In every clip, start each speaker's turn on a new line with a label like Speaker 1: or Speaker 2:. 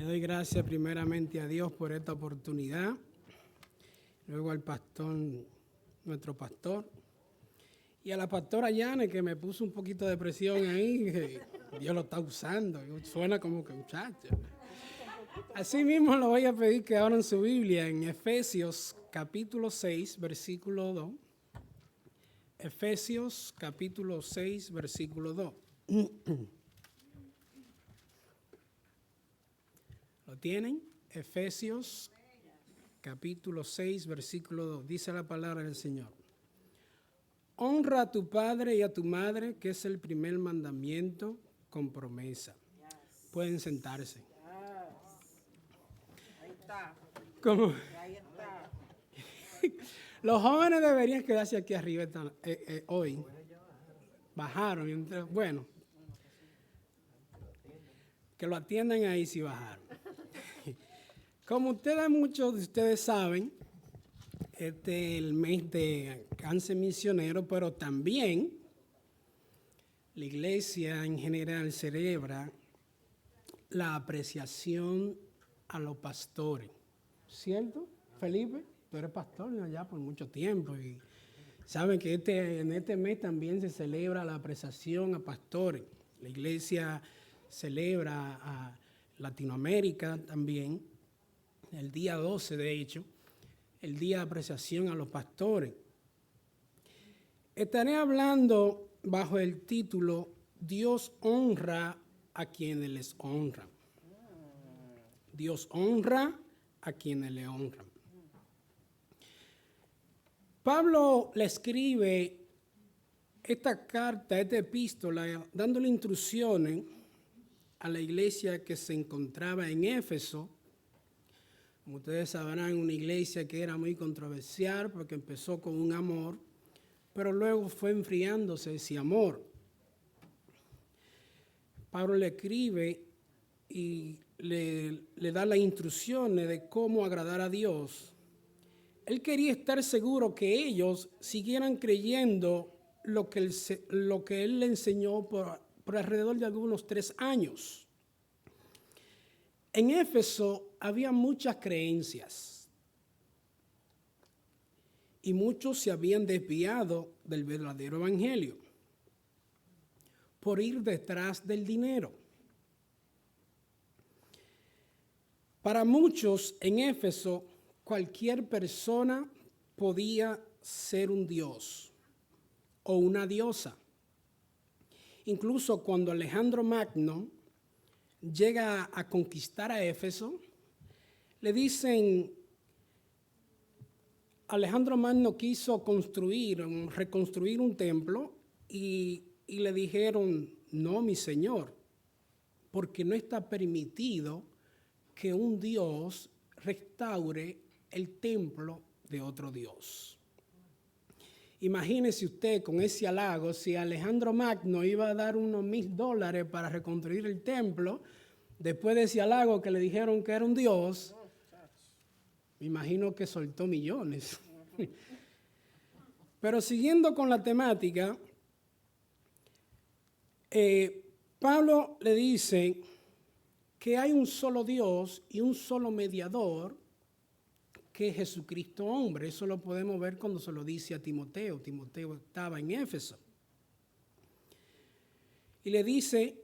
Speaker 1: Le doy gracias primeramente a Dios por esta oportunidad, luego al pastor, nuestro pastor, y a la pastora Yane, que me puso un poquito de presión ahí, que Dios lo está usando, suena como que muchacho. Así mismo le voy a pedir que abran su Biblia en Efesios capítulo 6, versículo 2. Efesios capítulo 6, versículo 2. ¿Lo tienen? Efesios capítulo 6, versículo 2. Dice la palabra del Señor. Honra a tu padre y a tu madre, que es el primer mandamiento con promesa. Pueden sentarse.
Speaker 2: Ahí está.
Speaker 1: ¿Cómo?
Speaker 2: Ahí está.
Speaker 1: Los jóvenes deberían quedarse aquí arriba hoy. Bajaron. Entonces, bueno, que lo atiendan ahí si bajaron. Como muchos de ustedes saben, este es el mes de cáncer misionero, pero también la iglesia en general celebra la apreciación a los pastores. ¿Cierto, Felipe? Tú eres pastor ya por mucho tiempo y saben que en este mes también se celebra la apreciación a pastores. La iglesia celebra a Latinoamérica también, el día 12 de hecho, el día de apreciación a los pastores. Estaré hablando bajo el título Dios honra a quienes les honran. Dios honra a quienes le honran. Pablo le escribe esta carta, esta epístola, dándole instrucciones a la iglesia que se encontraba en Éfeso. Como ustedes sabrán, una iglesia que era muy controversial porque empezó con un amor, pero luego fue enfriándose ese amor. Pablo le escribe y le da las instrucciones de cómo agradar a Dios. Él quería estar seguro que ellos siguieran creyendo lo que él le enseñó por alrededor de algunos 3 años. En Éfeso había muchas creencias y muchos se habían desviado del verdadero evangelio por ir detrás del dinero. Para muchos en Éfeso, cualquier persona podía ser un dios o una diosa. Incluso cuando Alejandro Magno llega a conquistar a Éfeso, le dicen, Alejandro Magno quiso reconstruir un templo y le dijeron, no, mi señor, porque no está permitido que un dios restaure el templo de otro dios. Imagínese usted con ese halago, si Alejandro Magno iba a dar unos $1,000 para reconstruir el templo, después de ese halago que le dijeron que era un dios, me imagino que soltó millones. Pero siguiendo con la temática, Pablo le dice que hay un solo Dios y un solo mediador, que es Jesucristo hombre. Eso lo podemos ver cuando se lo dice a Timoteo. Timoteo estaba en Éfeso. Y le dice,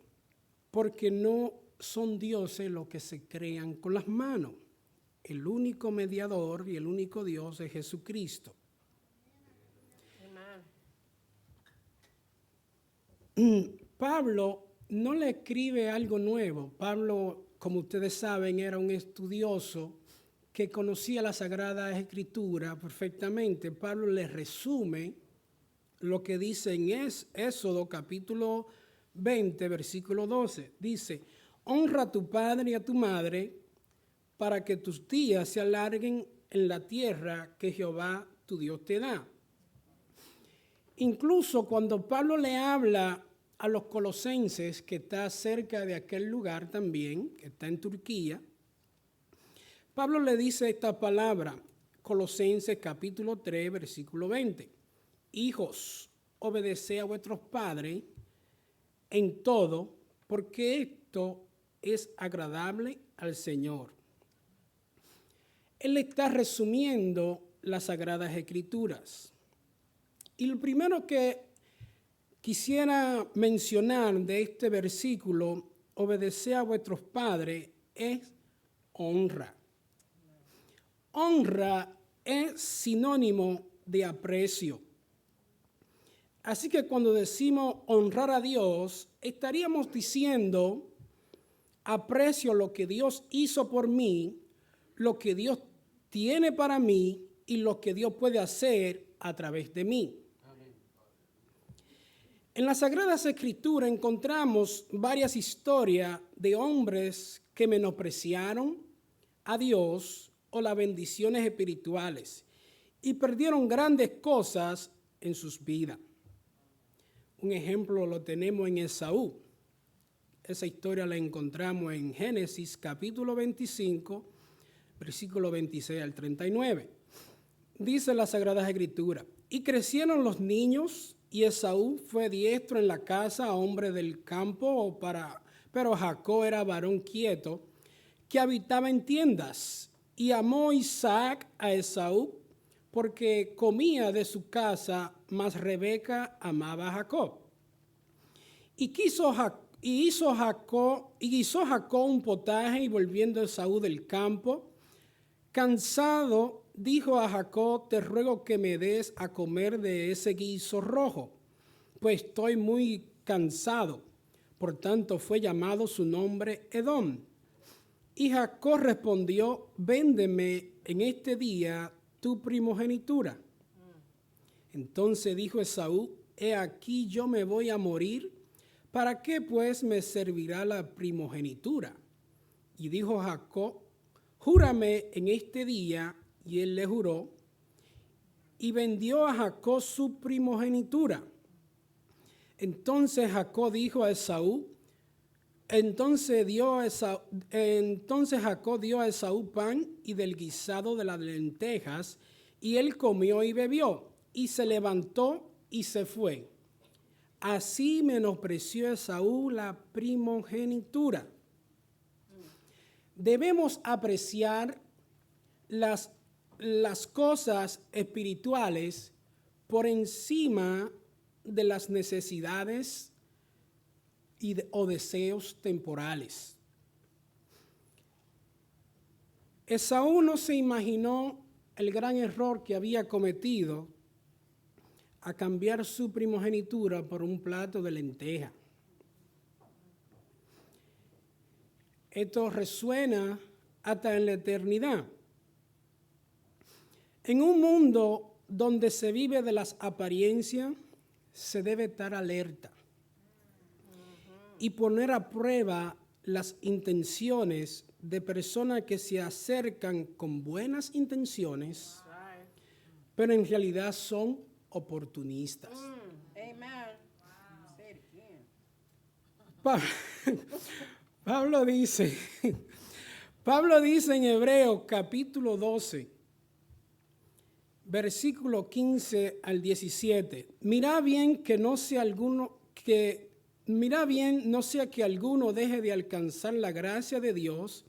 Speaker 1: porque no son dioses los que se crean con las manos. El único mediador y el único Dios es Jesucristo. Pablo no le escribe algo nuevo. Pablo, como ustedes saben, era un estudioso que conocía la Sagrada Escritura perfectamente. Pablo le resume lo que dice en Éxodo capítulo 20, versículo 12. Dice, honra a tu padre y a tu madre para que tus días se alarguen en la tierra que Jehová tu Dios te da. Incluso cuando Pablo le habla a los colosenses, que está cerca de aquel lugar también, que está en Turquía, Pablo le dice esta palabra, Colosenses capítulo 3, versículo 20. Hijos, obedeced a vuestros padres en todo, porque esto es agradable al Señor. Él está resumiendo las Sagradas Escrituras. Y lo primero que quisiera mencionar de este versículo, obedeced a vuestros padres, es honra. Honra es sinónimo de aprecio. Así que cuando decimos honrar a Dios, estaríamos diciendo, aprecio lo que Dios hizo por mí, lo que Dios tiene para mí y lo que Dios puede hacer a través de mí. Amén. En las Sagradas Escrituras encontramos varias historias de hombres que menospreciaron a Dios o las bendiciones espirituales y perdieron grandes cosas en sus vidas. Un ejemplo lo tenemos en Esaú. Esa historia la encontramos en Génesis capítulo 25, versículo 26 al 39. Dice la Sagrada Escritura: y crecieron los niños, y Esaú fue diestro en la caza, hombre del campo, pero Jacob era varón quieto, que habitaba en tiendas. Y amó Isaac a Esaú, porque comía de su casa, mas Rebeca amaba a Jacob. Y hizo Jacob un potaje, y volviendo Esaú del campo, cansado, dijo a Jacob: te ruego que me des a comer de ese guiso rojo, pues estoy muy cansado. Por tanto fue llamado su nombre Edom. Y Jacob respondió: véndeme en este día tu primogenitura. Entonces dijo Esaú: he aquí yo me voy a morir, ¿para qué pues me servirá la primogenitura? Y dijo Jacob: júrame en este día. Y él le juró, y vendió a Jacob su primogenitura. Entonces Jacob dijo a Esaú, entonces Jacob dio a Esaú pan y del guisado de las lentejas, y él comió y bebió, y se levantó y se fue. Así menospreció Esaú la primogenitura. Debemos apreciar las cosas espirituales por encima de las necesidades o deseos temporales. Esaú no se imaginó el gran error que había cometido a cambiar su primogenitura por un plato de lenteja. Esto resuena hasta en la eternidad. En un mundo donde se vive de las apariencias, se debe estar alerta y poner a prueba las intenciones de personas que se acercan con buenas intenciones, pero en realidad son oportunistas. Pablo dice en Hebreos capítulo 12, versículo 15 al 17, mirad bien no sea que alguno deje de alcanzar la gracia de Dios,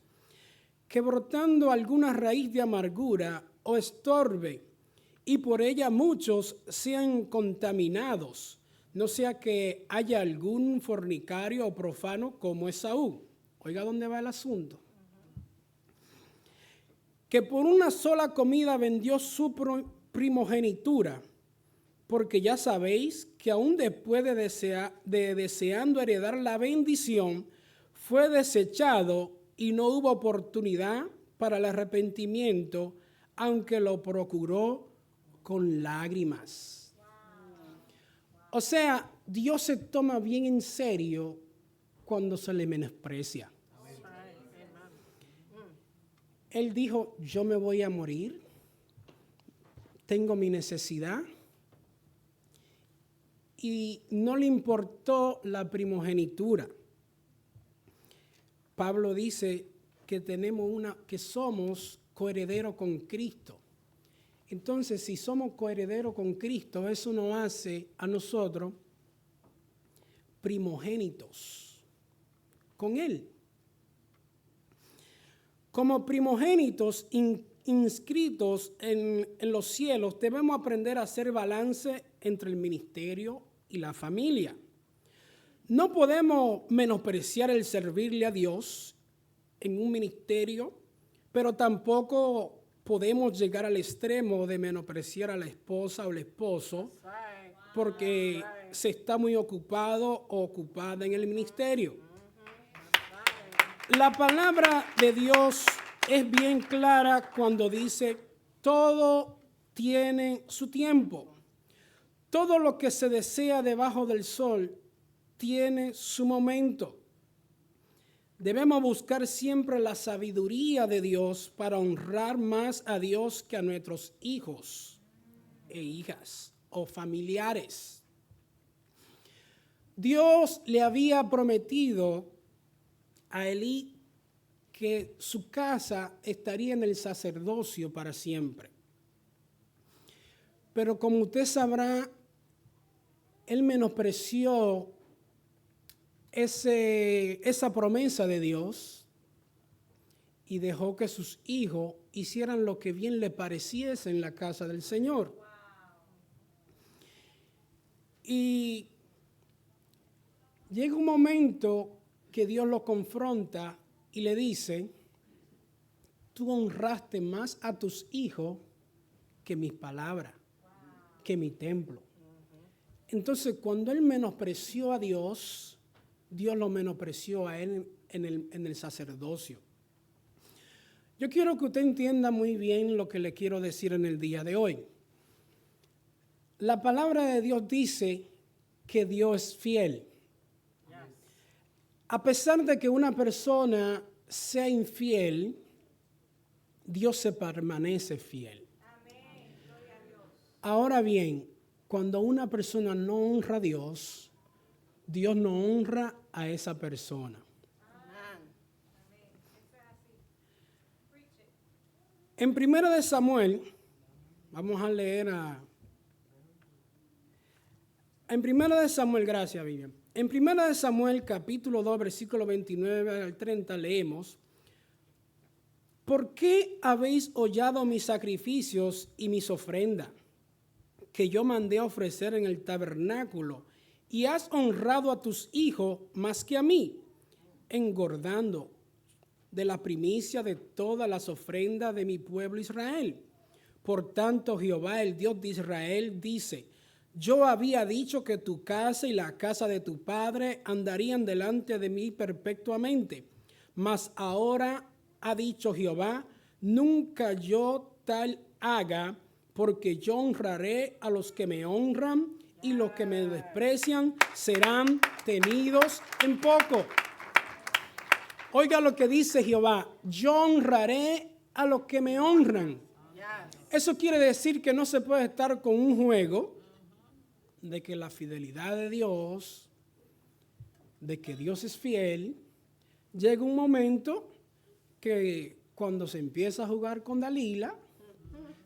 Speaker 1: que brotando alguna raíz de amargura o estorbe, y por ella muchos sean contaminados, no sea que haya algún fornicario o profano como Esaú. Oiga dónde va el asunto. Que por una sola comida vendió su primogenitura, porque ya sabéis que aún después de deseando heredar la bendición, fue desechado y no hubo oportunidad para el arrepentimiento, aunque lo procuró con lágrimas. O sea, Dios se toma bien en serio cuando se le menosprecia. Él dijo: yo me voy a morir, tengo mi necesidad, y no le importó la primogenitura. Pablo dice que que somos coherederos con Cristo. Entonces, si somos coherederos con Cristo, eso nos hace a nosotros primogénitos con Él. Como primogénitos inscritos en los cielos, debemos aprender a hacer balance entre el ministerio y la familia. No podemos menospreciar el servirle a Dios en un ministerio, pero tampoco podemos llegar al extremo de menospreciar a la esposa o el esposo porque se está muy ocupado o ocupada en el ministerio. La palabra de Dios es bien clara cuando dice, todo tiene su tiempo. Todo lo que se desea debajo del sol tiene su momento. Debemos buscar siempre la sabiduría de Dios para honrar más a Dios que a nuestros hijos e hijas o familiares. Dios le había prometido a Elí que su casa estaría en el sacerdocio para siempre. Pero como usted sabrá, él menospreció esa promesa de Dios y dejó que sus hijos hicieran lo que bien le pareciese en la casa del Señor. Y llega un momento que Dios lo confronta y le dice, tú honraste más a tus hijos que mis palabras, que mi templo. Entonces, cuando él menospreció a Dios, Dios lo menospreció a él en el sacerdocio. Yo quiero que usted entienda muy bien lo que le quiero decir en el día de hoy. La palabra de Dios dice que Dios es fiel. A pesar de que una persona sea infiel, Dios se permanece fiel. Ahora bien, cuando una persona no honra a Dios, Dios no honra a esa persona. En 1 Samuel, vamos a leer en 1 Samuel, gracias Vivian. En 1 Samuel capítulo 2, versículo 29 al 30 leemos, ¿por qué habéis hollado mis sacrificios y mis ofrendas que yo mandé a ofrecer en el tabernáculo, y has honrado a tus hijos más que a mí, engordando de la primicia de todas las ofrendas de mi pueblo Israel? Por tanto, Jehová, el Dios de Israel, dice, yo había dicho que tu casa y la casa de tu padre andarían delante de mí perpetuamente, mas ahora ha dicho Jehová, nunca yo tal haga, porque yo honraré a los que me honran y los que me desprecian serán tenidos en poco. Oiga lo que dice Jehová, yo honraré a los que me honran. Eso quiere decir que no se puede estar con un juego de que la fidelidad de Dios, de que Dios es fiel. Llega un momento que cuando se empieza a jugar con Dalila,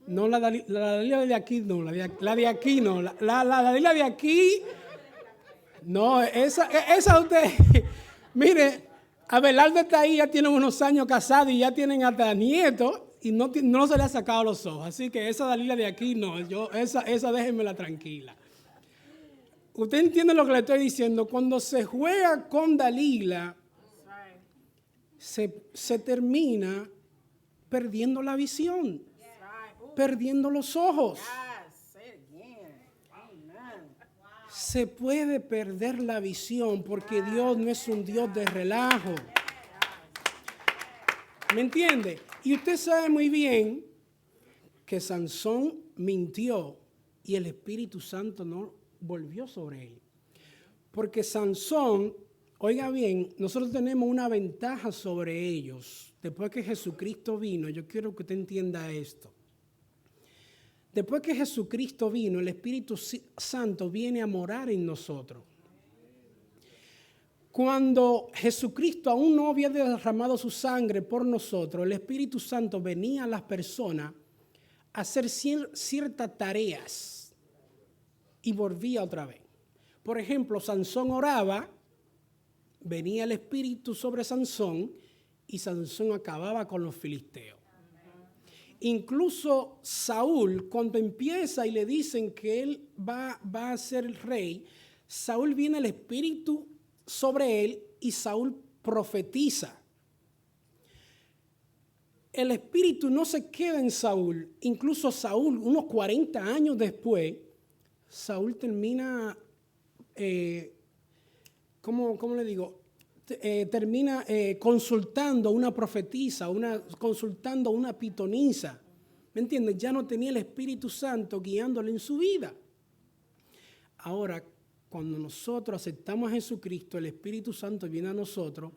Speaker 1: no la Dalila de aquí, no, la de aquí no, la Dalila de aquí, no, esa usted, mire, Abelardo está ahí, ya tiene unos años casados y ya tienen hasta nietos y no se le ha sacado los ojos, así que esa Dalila de aquí no, esa déjenmela tranquila. Usted entiende lo que le estoy diciendo, cuando se juega con Dalila, se termina perdiendo la visión, perdiendo los ojos. Se puede perder la visión porque Dios no es un Dios de relajo. ¿Me entiende? Y usted sabe muy bien que Sansón mintió y el Espíritu Santo no volvió sobre él. Porque Sansón, oiga bien, nosotros tenemos una ventaja sobre ellos. Después que Jesucristo vino, yo quiero que usted entienda esto. Después que Jesucristo vino, el Espíritu Santo viene a morar en nosotros. Cuando Jesucristo aún no había derramado su sangre por nosotros, el Espíritu Santo venía a las personas a hacer ciertas tareas y volvía otra vez. Por ejemplo, Sansón oraba, venía el Espíritu sobre Sansón y Sansón acababa con los filisteos. Incluso Saúl, cuando empieza y le dicen que él va a ser el rey, Saúl viene el espíritu sobre él y Saúl profetiza. El espíritu no se queda en Saúl. Incluso Saúl, unos 40 años después, Saúl termina, ¿cómo le digo? Termina consultando a una profetisa, consultando a una pitonisa. ¿Me entiendes? Ya no tenía el Espíritu Santo guiándole en su vida. Ahora, cuando nosotros aceptamos a Jesucristo, el Espíritu Santo viene a nosotros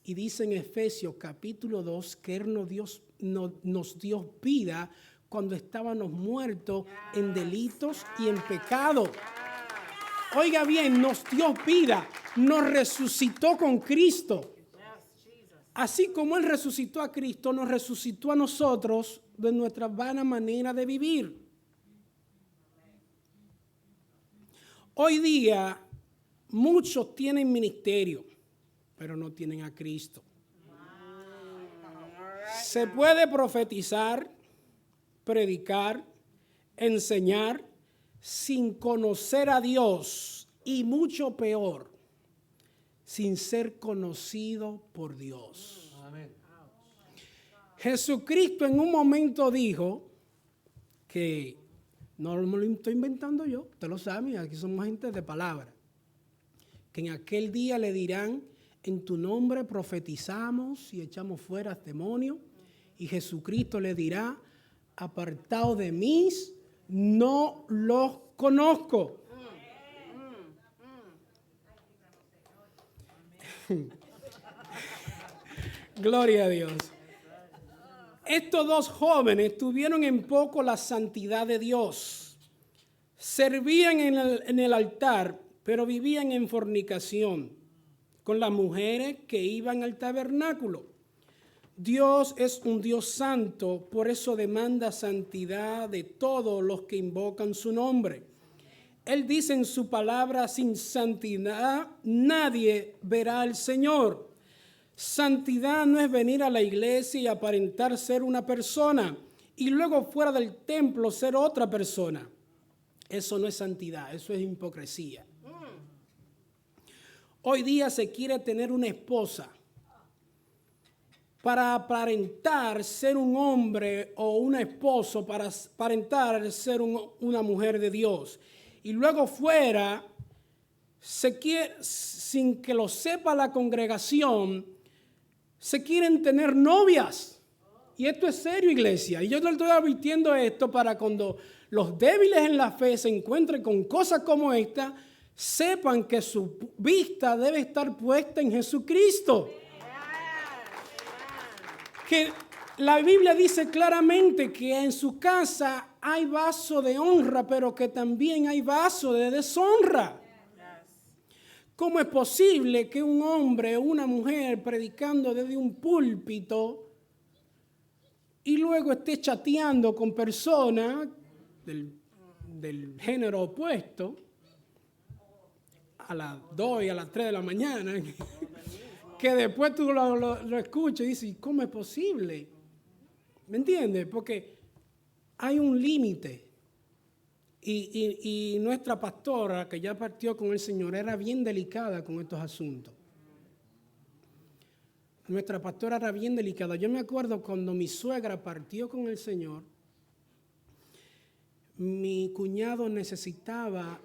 Speaker 1: y dice en Efesios capítulo 2 que Él nos dio vida cuando estábamos muertos en delitos y en pecado. Oiga bien, nos dio vida, nos resucitó con Cristo. Así como Él resucitó a Cristo, nos resucitó a nosotros de nuestra vana manera de vivir. Hoy día, muchos tienen ministerio, pero no tienen a Cristo. Se puede profetizar, predicar, enseñar, sin conocer a Dios y mucho peor, sin ser conocido por Dios. Amén. Jesucristo en un momento dijo que, no me lo estoy inventando yo, usted lo sabe, aquí somos gente de palabra, que en aquel día le dirán, en tu nombre profetizamos y echamos fuera demonios, y Jesucristo le dirá, apartado de mí, no los conozco. Gloria a Dios. Estos dos jóvenes tuvieron en poco la santidad de Dios. Servían en el altar, pero vivían en fornicación con las mujeres que iban al tabernáculo. Dios es un Dios santo, por eso demanda santidad de todos los que invocan su nombre. Él dice en su palabra, sin santidad nadie verá al Señor. Santidad no es venir a la iglesia y aparentar ser una persona y luego fuera del templo ser otra persona. Eso no es santidad, eso es hipocresía. Hoy día se quiere tener una esposa para aparentar ser un hombre o un esposo, para aparentar ser una mujer de Dios. Y luego fuera, sin que lo sepa la congregación, se quieren tener novias. Y esto es serio, iglesia. Y yo le estoy advirtiendo esto para cuando los débiles en la fe se encuentren con cosas como esta, sepan que su vista debe estar puesta en Jesucristo. Que la Biblia dice claramente que en su casa hay vaso de honra, pero que también hay vaso de deshonra. ¿Cómo es posible que un hombre o una mujer predicando desde un púlpito y luego esté chateando con personas del género opuesto a las 2 y a las 3 de la mañana? Que después tú lo escuchas y dices, ¿cómo es posible? ¿Me entiendes? Porque hay un límite. Y nuestra pastora, que ya partió con el Señor, era bien delicada con estos asuntos. Nuestra pastora era bien delicada. Yo me acuerdo cuando mi suegra partió con el Señor, mi cuñado necesitaba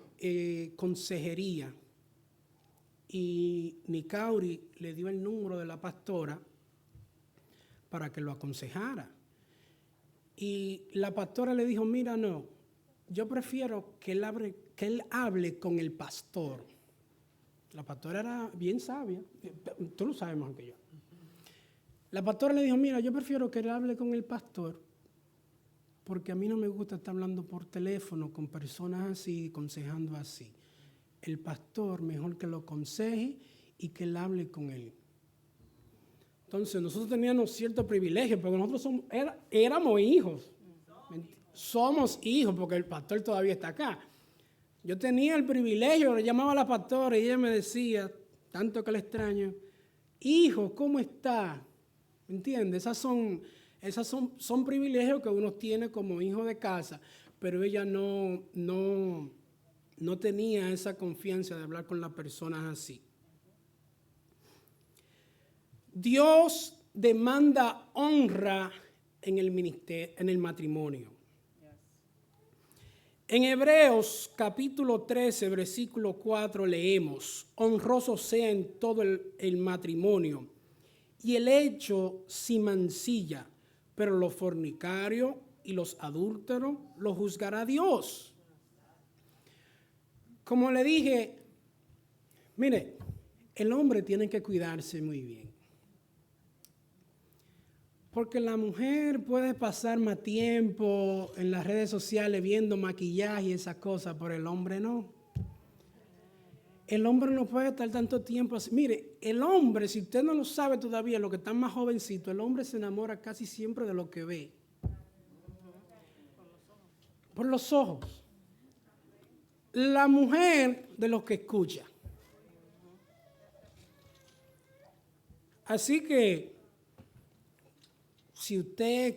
Speaker 1: consejería. Y Nicauri le dio el número de la pastora para que lo aconsejara. Y la pastora le dijo, mira, no, yo prefiero que él hable con el pastor. La pastora era bien sabia, tú lo sabes mejor que yo. La pastora le dijo, mira, yo prefiero que él hable con el pastor porque a mí no me gusta estar hablando por teléfono con personas así, aconsejando así. El pastor mejor que lo aconseje y que él hable con él. Entonces nosotros teníamos cierto privilegio porque nosotros éramos hijos. Somos hijos porque el pastor todavía está acá. Yo tenía el privilegio, le llamaba a la pastora y ella me decía, tanto que le extraño, hijo, ¿cómo está? ¿Me entiendes? Son privilegios que uno tiene como hijo de casa, pero ella no tenía esa confianza de hablar con las personas así. Dios demanda honra en el ministerio, en el matrimonio. En Hebreos capítulo 13, versículo 4 leemos: honroso sea en todo el matrimonio y el hecho sin mancilla, pero los fornicarios y los adúlteros los juzgará Dios. Como le dije, mire, el hombre tiene que cuidarse muy bien. Porque la mujer puede pasar más tiempo en las redes sociales viendo maquillaje y esas cosas, pero el hombre no. El hombre no puede estar tanto tiempo así. Mire, el hombre, si usted no lo sabe todavía, lo que está más jovencito, el hombre se enamora casi siempre de lo que ve. Por los ojos. La mujer de lo que escucha. Así que si usted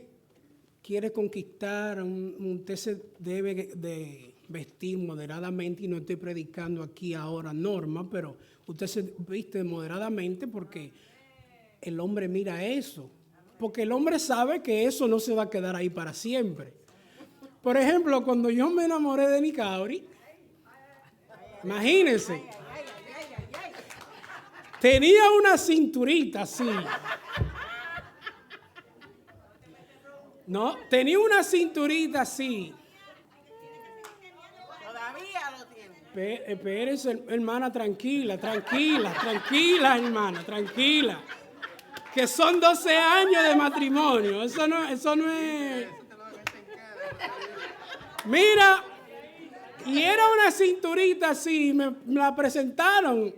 Speaker 1: quiere conquistar, usted se debe de vestir moderadamente, y no estoy predicando aquí ahora normas, pero usted se viste moderadamente porque el hombre mira eso. Porque el hombre sabe que eso no se va a quedar ahí para siempre. Por ejemplo, cuando yo me enamoré de Nicauri, imagínense, tenía una cinturita así. No, tenía una cinturita así.
Speaker 2: Todavía lo tiene.
Speaker 1: Espérese, hermana, tranquila, hermana, tranquila. Que son 12 años de matrimonio. Eso no es. Mira, y era una cinturita así, me la presentaron.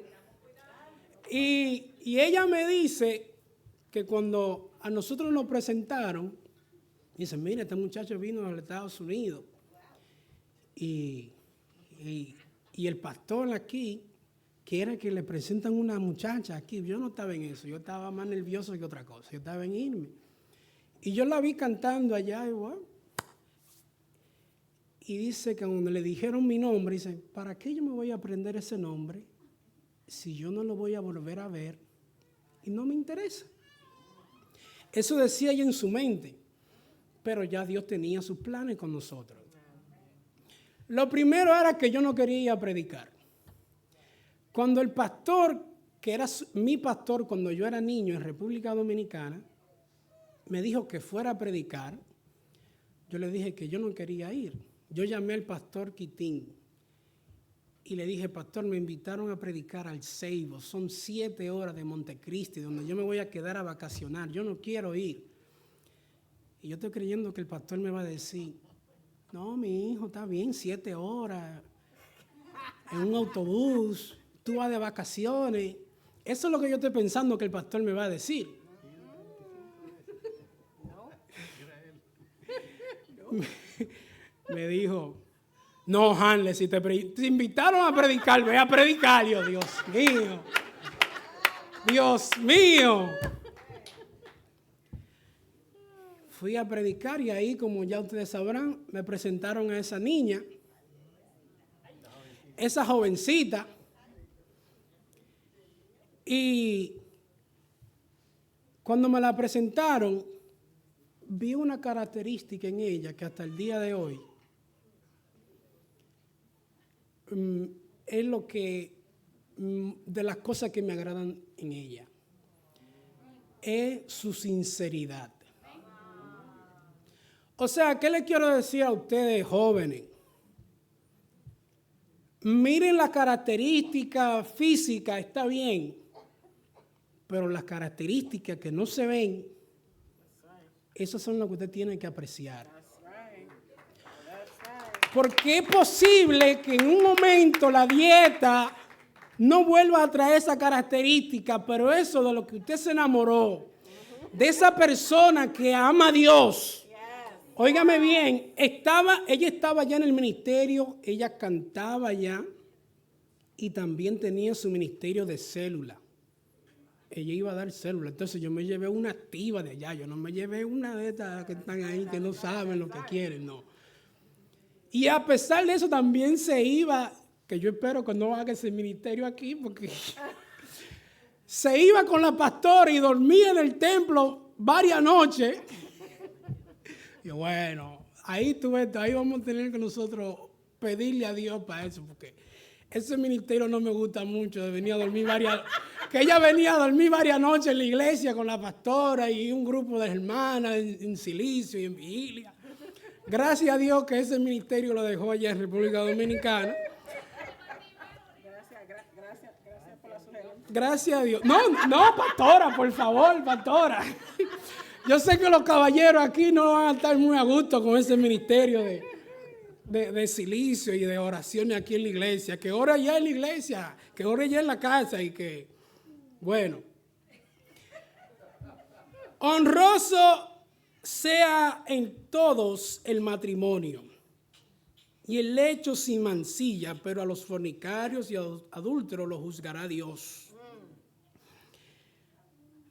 Speaker 1: Y ella me dice que cuando a nosotros nos presentaron, dice, mira, este muchacho vino de los Estados Unidos. Y el pastor aquí quiere que le presentan una muchacha aquí. Yo no estaba en eso, yo estaba más nervioso que otra cosa. Yo estaba en irme. Y yo la vi cantando allá igual. Y dice que cuando le dijeron mi nombre, dice, ¿para qué yo me voy a aprender ese nombre si yo no lo voy a volver a ver y no me interesa? Eso decía ella en su mente. Pero ya Dios tenía sus planes con nosotros. Lo primero era que yo no quería ir a predicar. Cuando el pastor, que era mi pastor cuando yo era niño en República Dominicana, me dijo que fuera a predicar, yo le dije que yo no quería ir. Yo llamé al pastor Quitín y le dije, pastor, me invitaron a predicar al Ceibo. Son 7 horas de Montecristi, donde yo me voy a quedar a vacacionar. Yo no quiero ir. Y yo estoy creyendo que el pastor me va a decir, no, mi hijo, está bien, 7 horas en un autobús, tú vas de vacaciones. Eso es lo que yo estoy pensando que el pastor me va a decir. Me dijo, no, Hanley, si te invitaron a predicar, ve a predicar. Yo, Dios mío, Dios mío. Fui a predicar y ahí, como ya ustedes sabrán, me presentaron a esa niña, esa jovencita. Y cuando me la presentaron, vi una característica en ella que hasta el día de hoy es lo que, de las cosas que me agradan en ella, es su sinceridad. O sea, ¿qué le quiero decir a ustedes jóvenes? Miren las características físicas, está bien, pero las características que no se ven, esas son las que usted tiene que apreciar. Porque es posible que en un momento la dieta no vuelva a traer esa característica, pero eso de lo que usted se enamoró, de esa persona que ama a Dios, óigame bien, ella estaba ya en el ministerio, ella cantaba ya y también tenía su ministerio de célula. ella iba a dar célula. Entonces yo me llevé una activa de allá. Yo no me llevé una de estas que están ahí, que no saben lo que quieren, no. Y a pesar de eso también se iba, que yo espero que no haga ese ministerio aquí, porque se iba con la pastora y dormía en el templo varias noches. Y bueno, ahí vamos a tener que nosotros pedirle a Dios para eso, porque ese ministerio no me gusta mucho, de venir a dormir que ella venía a dormir varias noches en la iglesia con la pastora y un grupo de hermanas en silicio y en vigilia. Gracias a Dios que ese ministerio lo dejó allá en República Dominicana.
Speaker 2: Gracias por la sugerencia.
Speaker 1: Gracias a Dios. No, pastora, por favor, pastora. Yo sé que los caballeros aquí no van a estar muy a gusto con ese ministerio de silicio y de oraciones aquí en la iglesia. Que ora ya en la iglesia, que ora ya en la casa y que, bueno. Honroso sea en todos el matrimonio y el lecho sin mancilla, pero a los fornicarios y a los adúlteros los juzgará Dios.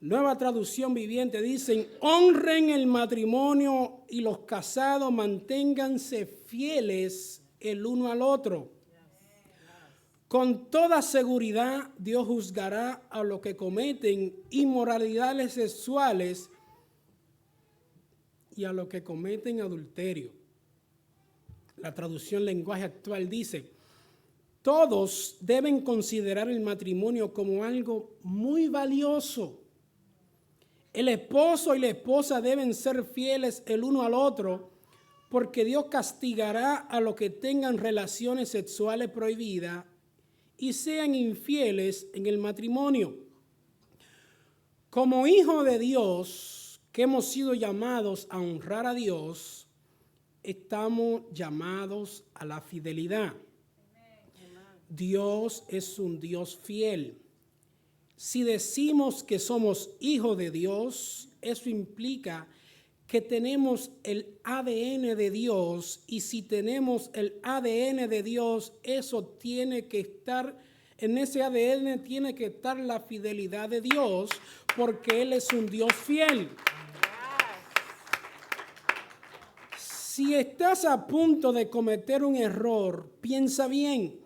Speaker 1: Nueva Traducción Viviente dicen: honren el matrimonio y los casados manténganse fieles el uno al otro. Con toda seguridad Dios juzgará a los que cometen inmoralidades sexuales y a los que cometen adulterio. La traducción lenguaje actual dice: todos deben considerar el matrimonio como algo muy valioso. El esposo y la esposa deben ser fieles el uno al otro, porque Dios castigará a los que tengan relaciones sexuales prohibidas y sean infieles en el matrimonio. Como hijos de Dios, que hemos sido llamados a honrar a Dios, estamos llamados a la fidelidad. Dios es un Dios fiel. Si decimos que somos hijos de Dios, eso implica que tenemos el ADN de Dios, y si tenemos el ADN de Dios, eso tiene que estar, en ese ADN tiene que estar la fidelidad de Dios, porque Él es un Dios fiel. Si estás a punto de cometer un error, piensa bien.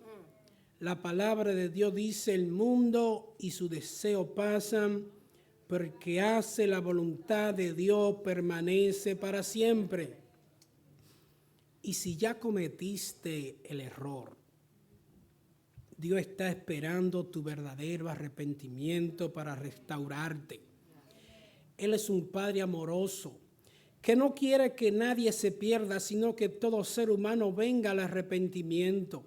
Speaker 1: La palabra de Dios dice: el mundo y su deseo pasan, porque hace la voluntad de Dios permanece para siempre. Y si ya cometiste el error, Dios está esperando tu verdadero arrepentimiento para restaurarte. Él es un Padre amoroso que no quiere que nadie se pierda, sino que todo ser humano venga al arrepentimiento.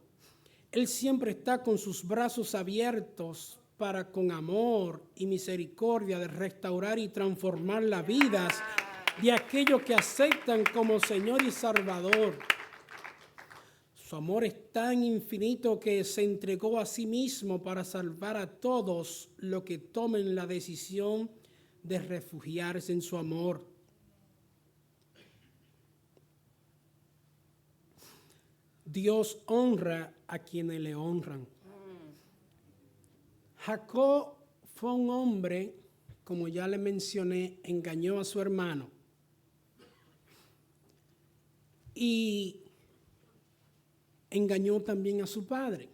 Speaker 1: Él siempre está con sus brazos abiertos para, con amor y misericordia, de restaurar y transformar las vidas de aquellos que aceptan como Señor y Salvador. Su amor es tan infinito que se entregó a sí mismo para salvar a todos los que tomen la decisión de refugiarse en su amor. Dios honra a quienes le honran. Jacob fue un hombre, como ya le mencioné, engañó a su hermano. Y engañó también a su padre.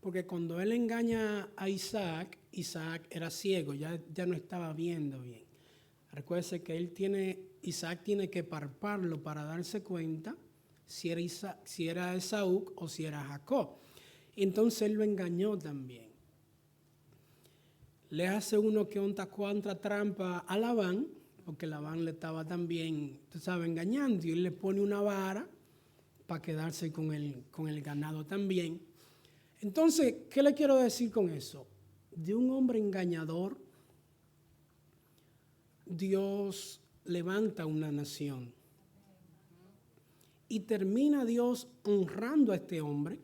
Speaker 1: Porque cuando él engaña a Isaac, Isaac era ciego, ya no estaba viendo bien. Recuérdese que Isaac tiene que palparlo para darse cuenta si era Esaú o si era Jacob. Entonces él lo engañó también. Le hace uno que otra trampa a Labán, porque Labán le estaba también, engañando, y él le pone una vara para quedarse con el ganado también. Entonces, ¿qué le quiero decir con eso? De un hombre engañador, Dios levanta una nación. Y termina Dios honrando a este hombre,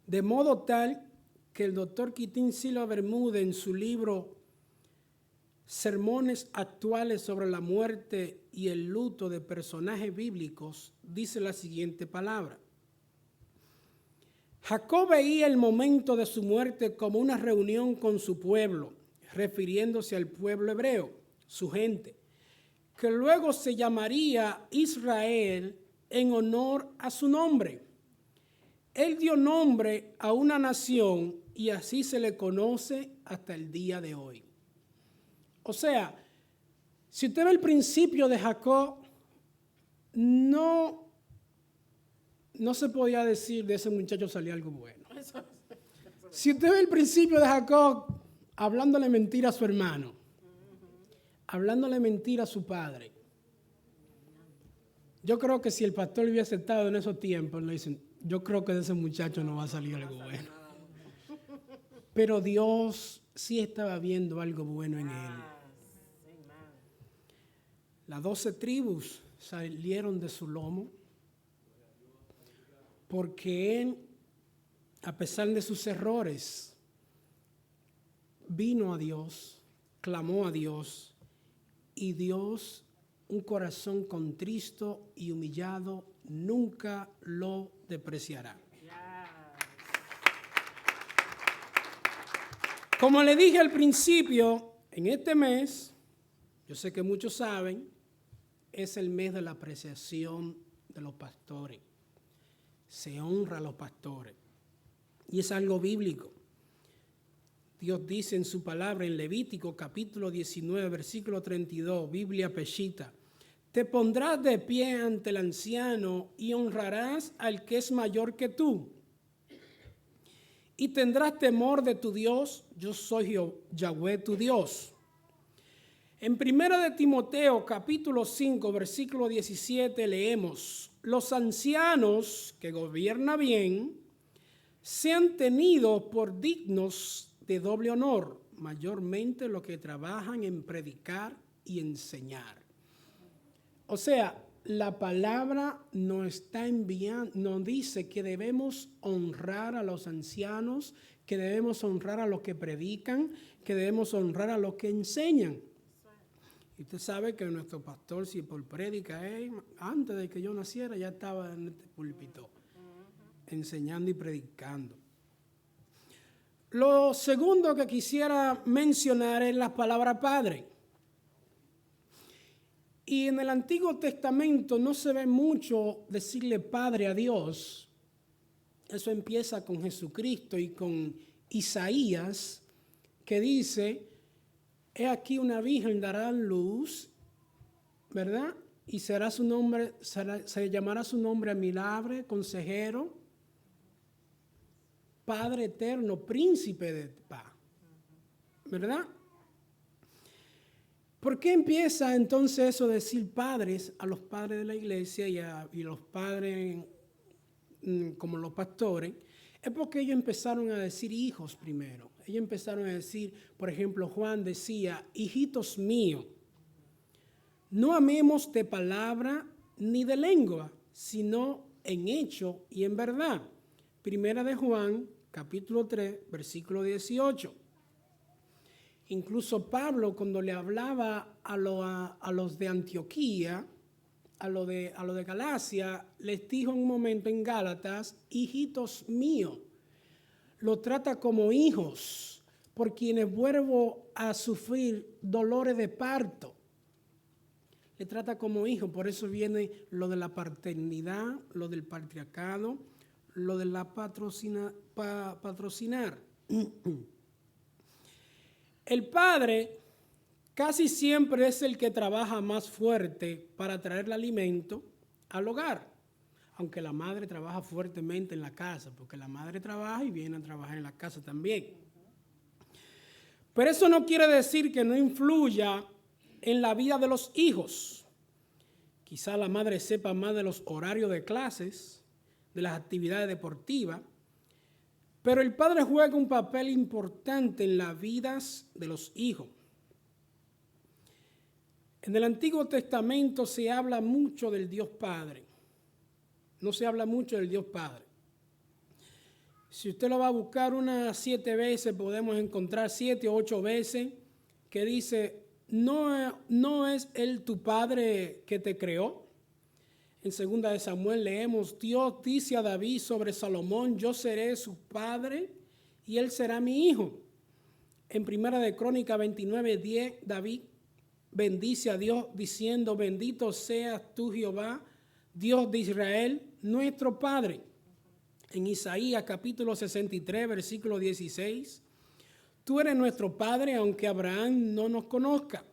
Speaker 1: de modo tal que el doctor Quitín Silva Bermúdez, en su libro Sermones Actuales sobre la Muerte y el Luto de Personajes Bíblicos, dice la siguiente palabra: Jacob veía el momento de su muerte como una reunión con su pueblo, refiriéndose al pueblo hebreo, su gente, que luego se llamaría Israel en honor a su nombre. Él dio nombre a una nación y así se le conoce hasta el día de hoy. O sea, si usted ve el principio de Jacob, no se podía decir de ese muchacho salía algo bueno. Si usted ve el principio de Jacob, hablándole mentira a su hermano, hablándole mentira a su padre. Yo creo que si el pastor hubiese estado en esos tiempos, le dicen, yo creo que de ese muchacho no va a salir algo bueno. Pero Dios sí estaba viendo algo bueno en él. Las 12 tribus salieron de su lomo porque él, a pesar de sus errores, vino a Dios, clamó a Dios, y Dios, un corazón contristo y humillado, nunca lo despreciará. Como le dije al principio, en este mes, yo sé que muchos saben, es el mes de la apreciación de los pastores. Se honra a los pastores. Y es algo bíblico. Dios dice en su palabra en Levítico capítulo 19, versículo 32, Biblia Peshita, te pondrás de pie ante el anciano y honrarás al que es mayor que tú. Y tendrás temor de tu Dios, yo soy Yahweh tu Dios. En 1 de Timoteo capítulo 5, versículo 17 leemos, los ancianos que gobiernan bien sean tenidos por dignos de doble honor, mayormente los que trabajan en predicar y enseñar. O sea, la palabra nos está enviando, nos dice que debemos honrar a los ancianos, que debemos honrar a los que predican, que debemos honrar a los que enseñan. Y usted sabe que nuestro pastor, si por prédica, antes de que yo naciera, ya estaba en este púlpito, enseñando y predicando. Lo segundo que quisiera mencionar es la palabra Padre. Y en el Antiguo Testamento no se ve mucho decirle Padre a Dios. Eso empieza con Jesucristo y con Isaías, que dice, he aquí una virgen dará luz, ¿verdad? Y será su nombre, se llamará su nombre Milagro, Consejero, Padre Eterno, Príncipe de Paz, ¿verdad? ¿Por qué empieza entonces eso de decir padres a los padres de la iglesia y los padres como los pastores? Es porque ellos empezaron a decir hijos primero. Ellos empezaron a decir, por ejemplo, Juan decía, hijitos míos, no amemos de palabra ni de lengua, sino en hecho y en verdad. Primera de Juan, capítulo 3, versículo 18. Incluso Pablo, cuando le hablaba a los de Antioquía, a los de Galacia, les dijo en un momento en Gálatas, hijitos míos, lo trata como hijos, por quienes vuelvo a sufrir dolores de parto. Le trata como hijos, por eso viene lo de la paternidad, lo del patriarcado, lo de la patrocinar. El padre casi siempre es el que trabaja más fuerte para traer el alimento al hogar, aunque la madre trabaja fuertemente en la casa, porque la madre trabaja y viene a trabajar en la casa también. Pero eso no quiere decir que no influya en la vida de los hijos. Quizá la madre sepa más de los horarios de clases, de las actividades deportivas, pero el padre juega un papel importante en las vidas de los hijos. En el Antiguo Testamento se habla mucho del Dios Padre. No se habla mucho del Dios Padre. Si usted lo va a buscar unas 7 veces, podemos encontrar 7 o 8 veces que dice, no es Él tu Padre que te creó. En 2 de Samuel leemos, Dios dice a David sobre Salomón, yo seré su padre y él será mi hijo. En 1 de Crónica 29:10, David bendice a Dios diciendo, bendito seas tú Jehová, Dios de Israel, nuestro Padre. En Isaías capítulo 63, versículo 16, tú eres nuestro Padre aunque Abraham no nos conozca.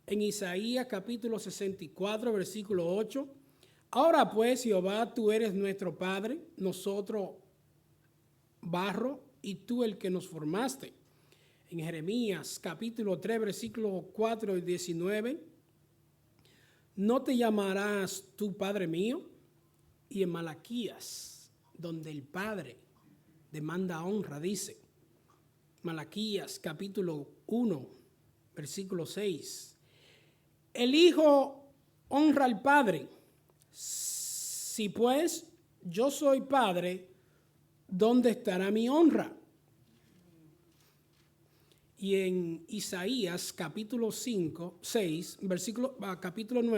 Speaker 1: En Isaías capítulo 64, versículo 8, ahora pues Jehová, tú eres nuestro Padre, nosotros barro y tú el que nos formaste. En Jeremías capítulo 3, versículo 4 y 19, no te llamarás tú Padre mío. Y en Malaquías, donde el Padre demanda honra, dice, Malaquías capítulo 1, versículo 6, el Hijo honra al Padre. Si pues yo soy Padre, ¿dónde estará mi honra? Y en Isaías capítulo 9,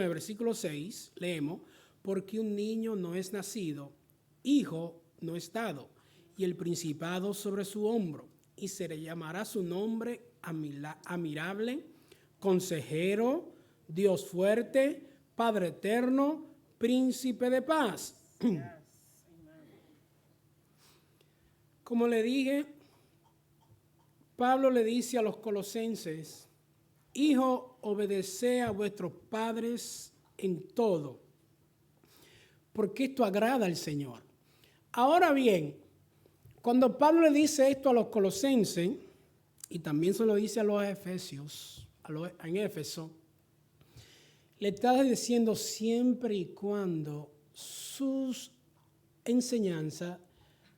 Speaker 1: versículo 6, leemos, porque un niño no es nacido, hijo no es dado, y el principado sobre su hombro, y se le llamará su nombre admirable, consejero, Dios fuerte, Padre eterno, príncipe de paz. Como le dije, Pablo le dice a los colosenses, hijo, obedeced a vuestros padres en todo, porque esto agrada al Señor. Ahora bien, cuando Pablo le dice esto a los colosenses, y también se lo dice a los efesios, en Éfeso, le está diciendo siempre y cuando sus enseñanzas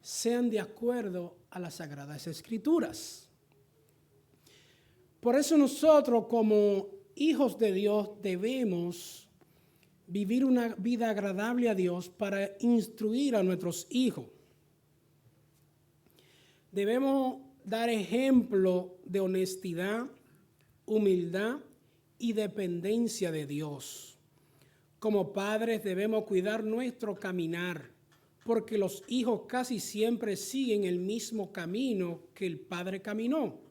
Speaker 1: sean de acuerdo a las Sagradas Escrituras. Por eso nosotros como hijos de Dios debemos vivir una vida agradable a Dios para instruir a nuestros hijos. Debemos dar ejemplo de honestidad, humildad y dependencia de Dios. Como padres debemos cuidar nuestro caminar, porque los hijos casi siempre siguen el mismo camino que el padre caminó.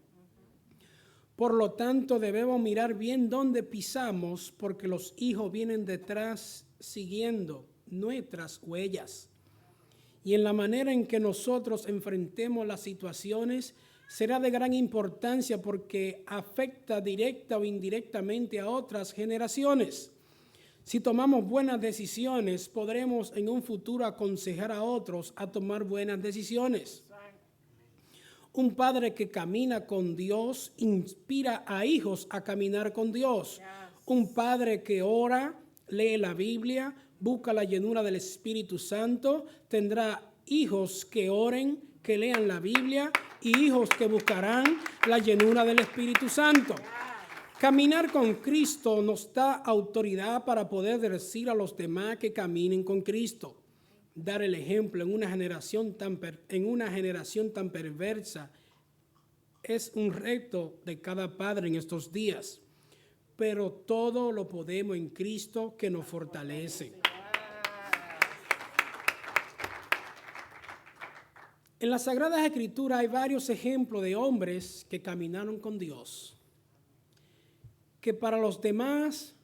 Speaker 1: Por lo tanto, debemos mirar bien dónde pisamos, porque los hijos vienen detrás siguiendo nuestras huellas. Y en la manera en que nosotros enfrentemos las situaciones será de gran importancia porque afecta directa o indirectamente a otras generaciones. Si tomamos buenas decisiones, podremos en un futuro aconsejar a otros a tomar buenas decisiones. Un padre que camina con Dios inspira a hijos a caminar con Dios. Un padre que ora, lee la Biblia, busca la llenura del Espíritu Santo, tendrá hijos que oren, que lean la Biblia y hijos que buscarán la llenura del Espíritu Santo. Caminar con Cristo nos da autoridad para poder decir a los demás que caminen con Cristo. Dar el ejemplo en una generación tan perversa es un reto de cada padre en estos días, pero todo lo podemos en Cristo que nos fortalece. En las Sagradas Escrituras hay varios ejemplos de hombres que caminaron con Dios, que para los demás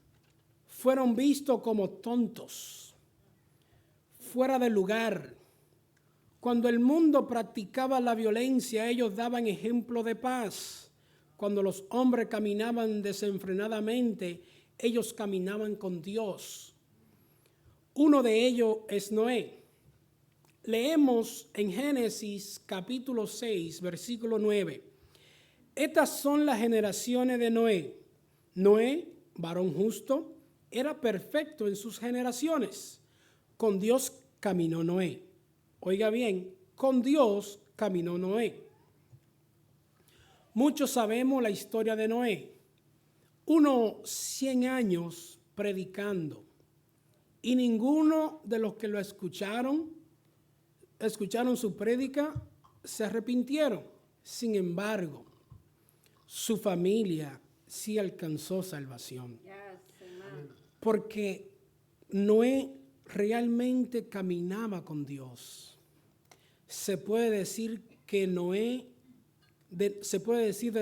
Speaker 1: fueron vistos como tontos, fuera de lugar. Cuando el mundo practicaba la violencia, ellos daban ejemplo de paz. Cuando los hombres caminaban desenfrenadamente, ellos caminaban con Dios. Uno de ellos es Noé. Leemos en Génesis capítulo 6, versículo 9. Estas son las generaciones de Noé. Noé, varón justo, era perfecto en sus generaciones. Con Dios caminó Noé. Oiga bien, con Dios caminó Noé. Muchos sabemos la historia de Noé. 100 años predicando. Y ninguno de los que lo escucharon su prédica, se arrepintieron. Sin embargo, su familia sí alcanzó salvación. Porque Noé realmente caminaba con Dios. Se puede decir de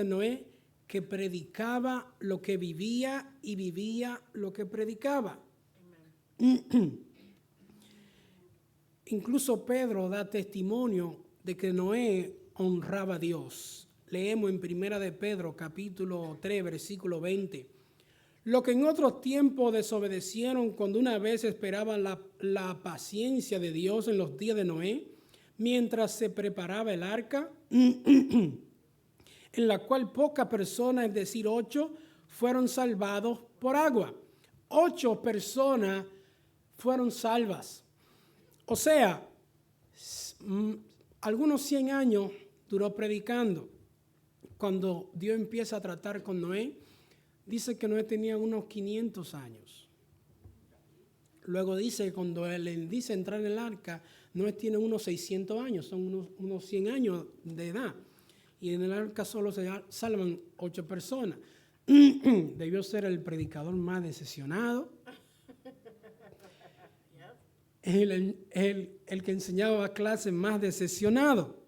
Speaker 1: Noé que predicaba lo que vivía y vivía lo que predicaba. Incluso Pedro da testimonio de que Noé honraba a Dios. Leemos en 1 de Pedro, capítulo 3, versículo 20. Lo que en otros tiempos desobedecieron cuando una vez esperaban la paciencia de Dios en los días de Noé, mientras se preparaba el arca, en la cual pocas personas, es decir, 8, fueron salvados por agua. 8 personas fueron salvas. O sea, algunos 100 años duró predicando. Cuando Dios empieza a tratar con Noé, dice que Noé tenía unos 500 años. Luego dice que cuando él le dice entrar en el arca, Noé tiene unos 600 años, son unos 100 años de edad. Y en el arca solo se salvan 8 personas. Debió ser el predicador más decepcionado. El que enseñaba clases más decepcionado.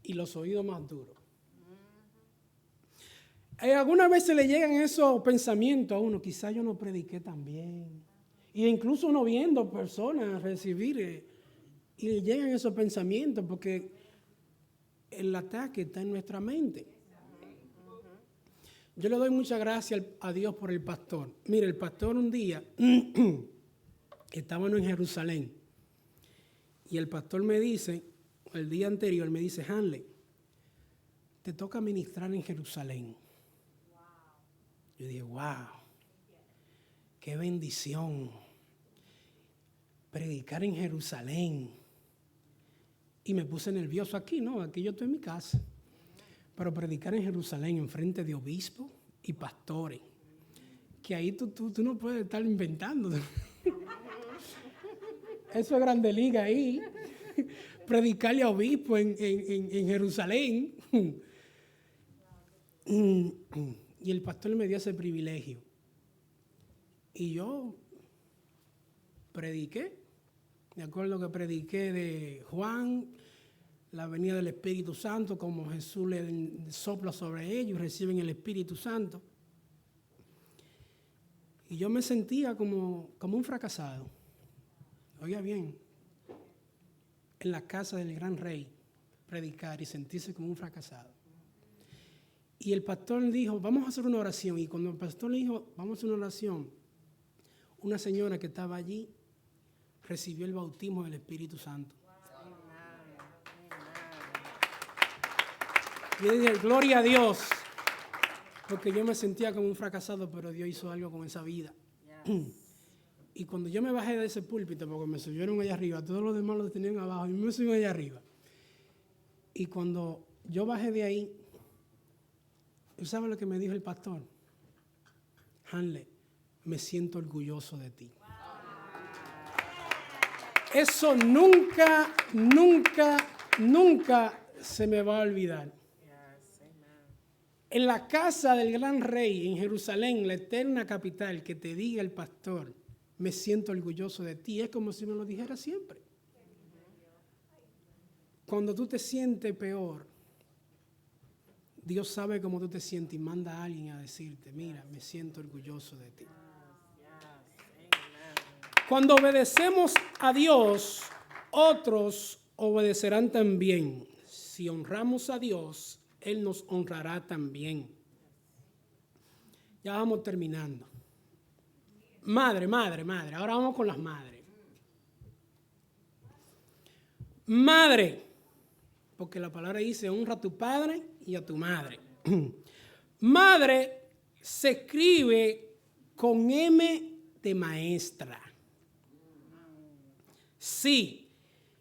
Speaker 1: Y los oídos más duros. Algunas veces le llegan esos pensamientos a uno, quizás yo no prediqué tan bien. Y incluso uno viendo personas recibir, y le llegan esos pensamientos porque el ataque está en nuestra mente. Yo le doy muchas gracias a Dios por el pastor. Mire, el pastor un día, estábamos en Jerusalén, y el pastor me dice, el día anterior me dice, Hanley, te toca ministrar en Jerusalén. Yo dije, wow, qué bendición. Predicar en Jerusalén. Y me puse nervioso aquí, ¿no? Aquí yo estoy en mi casa. Pero predicar en Jerusalén en frente de obispos y pastores. Que ahí tú no puedes estar inventando. Eso es grande liga ahí. Predicarle a obispos en Jerusalén. Y el pastor me dio ese privilegio. Y yo prediqué. Me acuerdo que prediqué de Juan, la venida del Espíritu Santo, como Jesús le sopla sobre ellos y reciben el Espíritu Santo. Y yo me sentía como un fracasado. Oiga bien, en la casa del gran rey, predicar y sentirse como un fracasado. Y el pastor dijo, vamos a hacer una oración. Y cuando el pastor le dijo, vamos a hacer una oración, una señora que estaba allí recibió el bautismo del Espíritu Santo. Y yo dije, gloria a Dios, porque yo me sentía como un fracasado, pero Dios hizo algo con esa vida. Y cuando yo me bajé de ese púlpito, porque me subieron allá arriba, todos los demás los tenían abajo, y me subieron allá arriba. Y cuando yo bajé de ahí, ¿sabe lo que me dijo el pastor? Hanley, me siento orgulloso de ti. Eso nunca se me va a olvidar. En la casa del gran rey, en Jerusalén, la eterna capital, que te diga el pastor, me siento orgulloso de ti, es como si me lo dijera siempre. Cuando tú te sientes peor, Dios sabe cómo tú te sientes y manda a alguien a decirte, mira, me siento orgulloso de ti. Cuando obedecemos a Dios, otros obedecerán también. Si honramos a Dios, Él nos honrará también. Ya vamos terminando. Madre. Ahora vamos con las madres. Madre. Porque la palabra dice, honra a tu padre y a tu madre. Madre se escribe con M de maestra. Sí,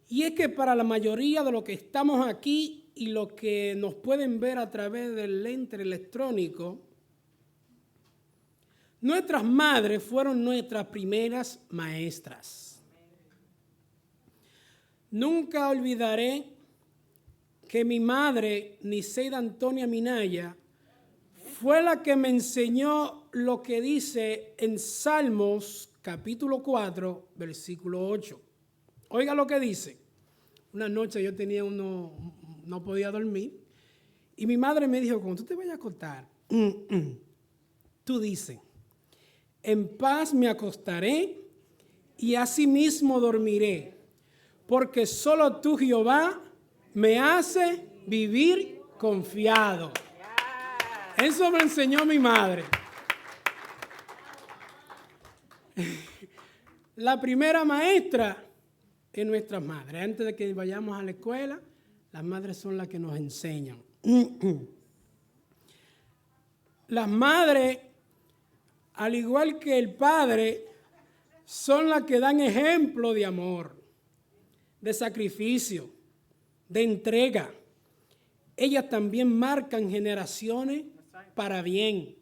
Speaker 1: y es que para la mayoría de los que estamos aquí y los que nos pueden ver a través del lente electrónico, nuestras madres fueron nuestras primeras maestras. Nunca olvidaré que mi madre, Niceida Antonia Minaya, fue la que me enseñó lo que dice en Salmos capítulo 4, versículo 8. Oiga lo que dice. Una noche yo tenía no podía dormir, y mi madre me dijo, cuando tú te vayas a acostar, tú dices, en paz me acostaré y asimismo dormiré, porque solo tú, Jehová, me hace vivir confiado. Eso me enseñó mi madre. La primera maestra es nuestra madre. Antes de que vayamos a la escuela, las madres son las que nos enseñan. Las madres, al igual que el padre, son las que dan ejemplo de amor, de sacrificio, de entrega. Ellas también marcan generaciones para bien.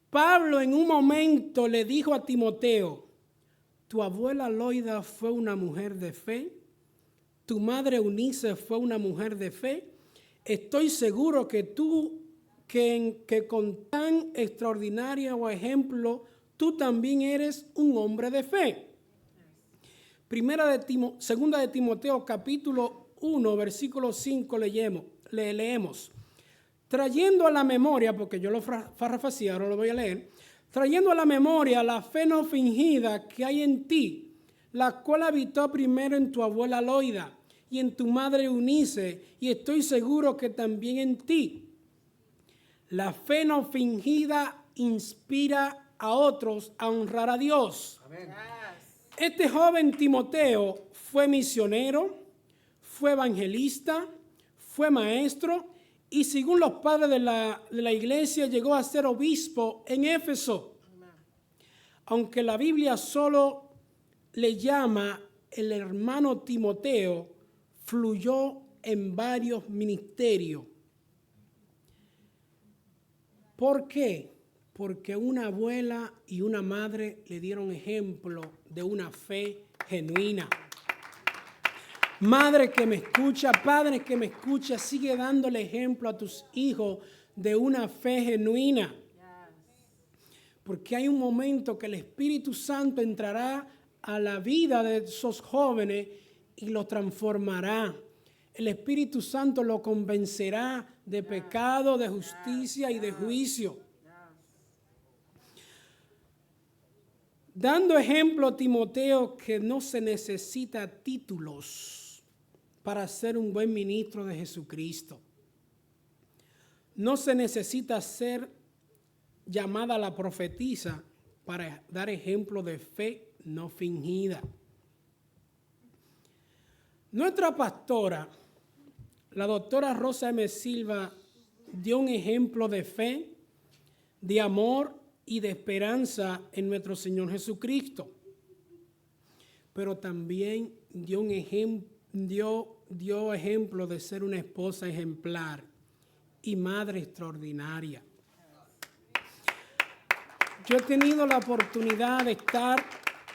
Speaker 1: Pablo en un momento le dijo a Timoteo, tu abuela Loida fue una mujer de fe, tu madre Eunice fue una mujer de fe. Estoy seguro que tú, que con tan extraordinario ejemplo, tú también eres un hombre de fe. Segunda de Timoteo capítulo 1, versículo 5 leemos. Trayendo a la memoria, porque yo lo parafraseé, ahora lo voy a leer. Trayendo a la memoria la fe no fingida que hay en ti, la cual habitó primero en tu abuela Loida y en tu madre Eunice, y estoy seguro que también en ti. La fe no fingida inspira a otros a honrar a Dios. Amén. Este joven Timoteo fue misionero, fue evangelista, fue maestro y según los padres de la iglesia llegó a ser obispo en Éfeso. Aunque la Biblia solo le llama el hermano Timoteo, fluyó en varios ministerios. ¿Por qué? Porque una abuela y una madre le dieron ejemplo de una fe genuina. Madre que me escucha, padre que me escucha, sigue dándole ejemplo a tus hijos de una fe genuina. Porque hay un momento que el Espíritu Santo entrará a la vida de esos jóvenes y los transformará. El Espíritu Santo lo convencerá de pecado, de justicia y de juicio. Dando ejemplo a Timoteo que no se necesita títulos para ser un buen ministro de Jesucristo. No se necesita ser llamada la profetisa para dar ejemplo de fe no fingida. Nuestra pastora, la doctora Rosa M. Silva, dio un ejemplo de fe, de amor y de esperanza en nuestro Señor Jesucristo. Pero también dio ejemplo de ser una esposa ejemplar y madre extraordinaria. Yo he tenido la oportunidad de estar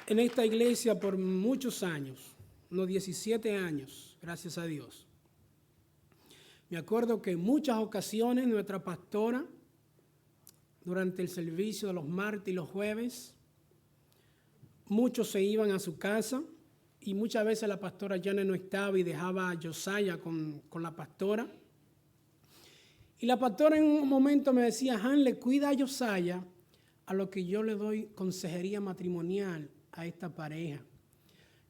Speaker 1: en esta iglesia por muchos años, unos 17 años, gracias a Dios. Me acuerdo que en muchas ocasiones nuestra pastora, durante el servicio de los martes y los jueves, muchos se iban a su casa y muchas veces la pastora Janet no estaba y dejaba a Josiah con la pastora. Y la pastora en un momento me decía, Hanle, cuida a Josiah a lo que yo le doy consejería matrimonial a esta pareja.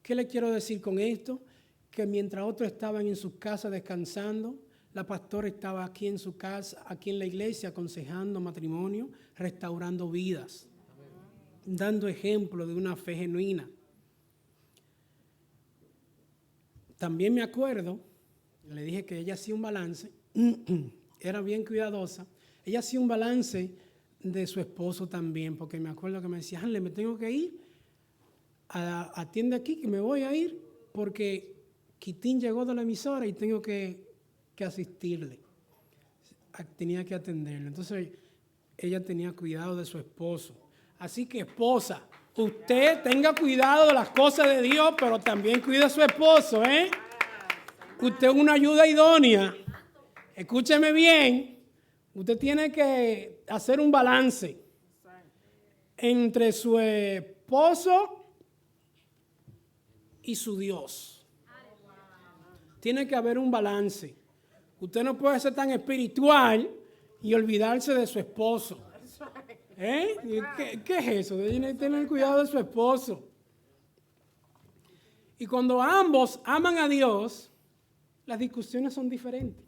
Speaker 1: ¿Qué le quiero decir con esto? Que mientras otros estaban en sus casas descansando, la pastora estaba aquí en su casa, aquí en la iglesia, aconsejando matrimonio, restaurando vidas, dando ejemplo de una fe genuina. También me acuerdo, le dije que ella hacía un balance, era bien cuidadosa, ella hacía un balance de su esposo también, porque me acuerdo que me decía, Hanle, me tengo que ir, atiende aquí, que me voy a ir, porque Quitín llegó de la emisora y tengo que asistirle. Tenía que atenderle. Entonces, ella tenía cuidado de su esposo. Así que, esposa, usted tenga cuidado de las cosas de Dios, pero también cuida a su esposo, ¿eh? Usted es una ayuda idónea. Escúcheme bien. Usted tiene que hacer un balance entre su esposo y su Dios. Tiene que haber un balance. Usted no puede ser tan espiritual y olvidarse de su esposo. ¿Qué es eso? Tiene que tener cuidado de su esposo. Y cuando ambos aman a Dios, las discusiones son diferentes.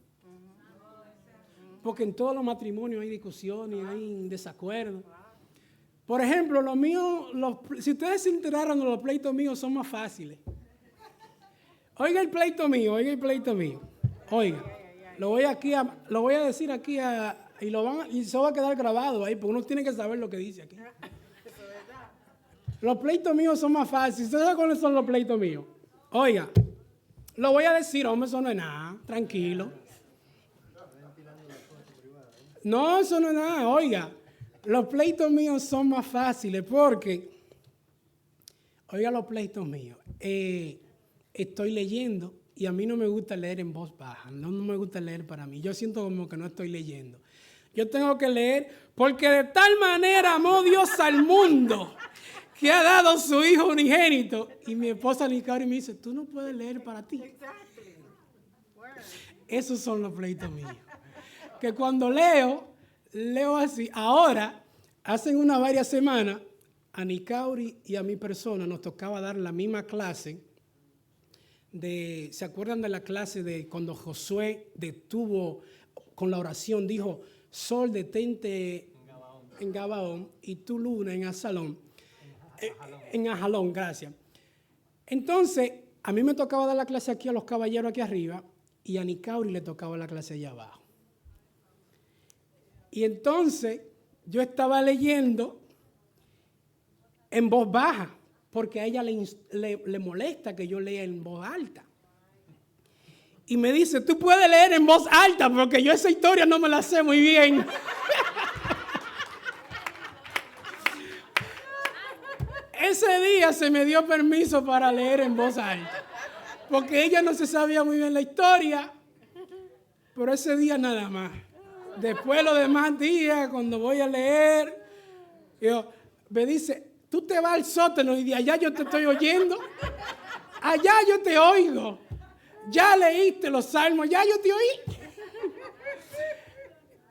Speaker 1: Porque en todos los matrimonios hay discusiones, hay desacuerdos. Por ejemplo, los míos, si ustedes se enteraron de los pleitos míos, son más fáciles. Oiga el pleito mío, oiga el pleito mío. Oiga, lo voy a decir aquí y se va a quedar grabado ahí, porque uno tiene que saber lo que dice aquí. Los pleitos míos son más fáciles. ¿Ustedes saben cuáles son los pleitos míos? Oiga, lo voy a decir, hombre, eso no es nada, tranquilo. No, eso no es nada, oiga. Los pleitos míos son más fáciles porque, oiga los pleitos míos, estoy leyendo y a mí no me gusta leer en voz baja, no me gusta leer para mí, yo siento como que no estoy leyendo. Yo tengo que leer porque de tal manera amó Dios al mundo que ha dado su Hijo unigénito. Y mi esposa Nicari me dice, tú no puedes leer para ti. Esos son los pleitos míos. Que cuando leo así. Ahora, hace varias semanas, a Nicauri y a mi persona nos tocaba dar la misma clase ¿se acuerdan de la clase de cuando Josué detuvo con la oración? Dijo, sol detente en Gabaón y tu luna en Ajalón. En Ajalón, gracias. Entonces, a mí me tocaba dar la clase aquí a los caballeros aquí arriba y a Nicauri le tocaba la clase allá abajo. Y entonces yo estaba leyendo en voz baja, porque a ella le molesta que yo lea en voz alta. Y me dice, tú puedes leer en voz alta, porque yo esa historia no me la sé muy bien. Ese día se me dio permiso para leer en voz alta, porque ella no se sabía muy bien la historia, pero ese día nada más. Después los demás días, cuando voy a leer, me dice, tú te vas al sótano y de allá yo te estoy oyendo. Allá yo te oigo. Ya leíste los salmos, ya yo te oí.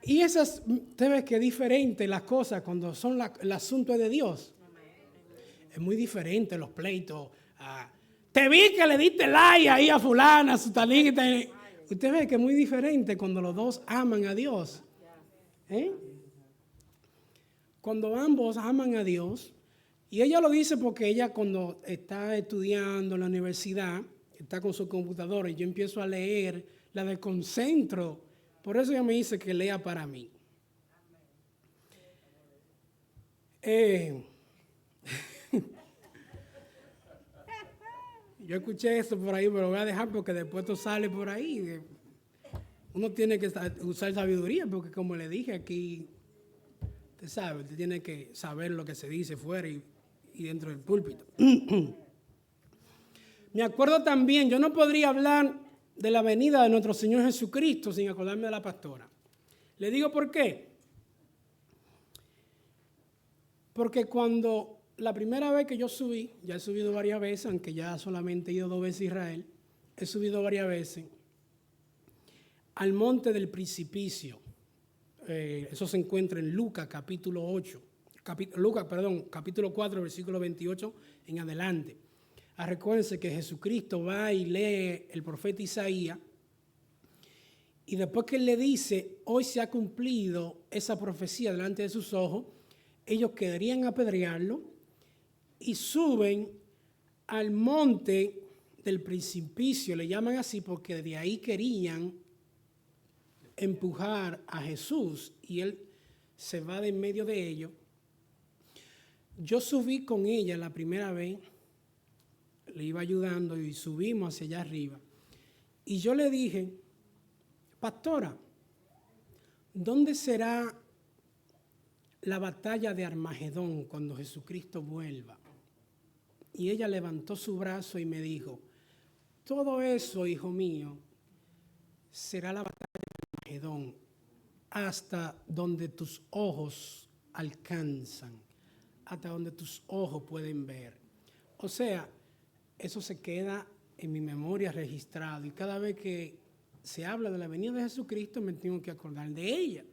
Speaker 1: Y esas, usted ve que es diferente las cosas cuando son el asunto de Dios. Es muy diferente los pleitos. Te vi que le diste like ahí a fulana, a sutanita. Usted ve que es muy diferente cuando los dos aman a Dios. Cuando ambos aman a Dios, y ella lo dice porque ella cuando está estudiando en la universidad, está con su computadora y yo empiezo a leer, la desconcentro. Por eso ella me dice que lea para mí. Yo escuché eso por ahí, pero lo voy a dejar porque después esto sale por ahí. Uno tiene que usar sabiduría porque como le dije aquí, usted sabe, usted tiene que saber lo que se dice fuera y dentro del púlpito. Me acuerdo también, yo no podría hablar de la venida de nuestro Señor Jesucristo sin acordarme de la pastora. Le digo por qué. Porque cuando la primera vez que yo subí, ya he subido varias veces, aunque ya solamente he ido 2 veces a Israel, he subido varias veces al monte del precipicio. Eso se encuentra en Lucas capítulo 4, versículo 28 en adelante. Recuérdense que Jesucristo va y lee el profeta Isaías y después que él le dice, hoy se ha cumplido esa profecía delante de sus ojos, ellos querían apedrearlo y suben al monte del precipicio, le llaman así porque de ahí querían empujar a Jesús y él se va de en medio de ellos. Yo subí con ella la primera vez, le iba ayudando y subimos hacia allá arriba. Y yo le dije, pastora, ¿dónde será la batalla de Armagedón cuando Jesucristo vuelva? Y ella levantó su brazo y me dijo, todo eso, hijo mío, será la batalla de Armagedón. hasta donde tus ojos alcanzan, hasta donde tus ojos pueden ver. O sea, eso se queda en mi memoria registrado y cada vez que se habla de la venida de Jesucristo me tengo que acordar de ella.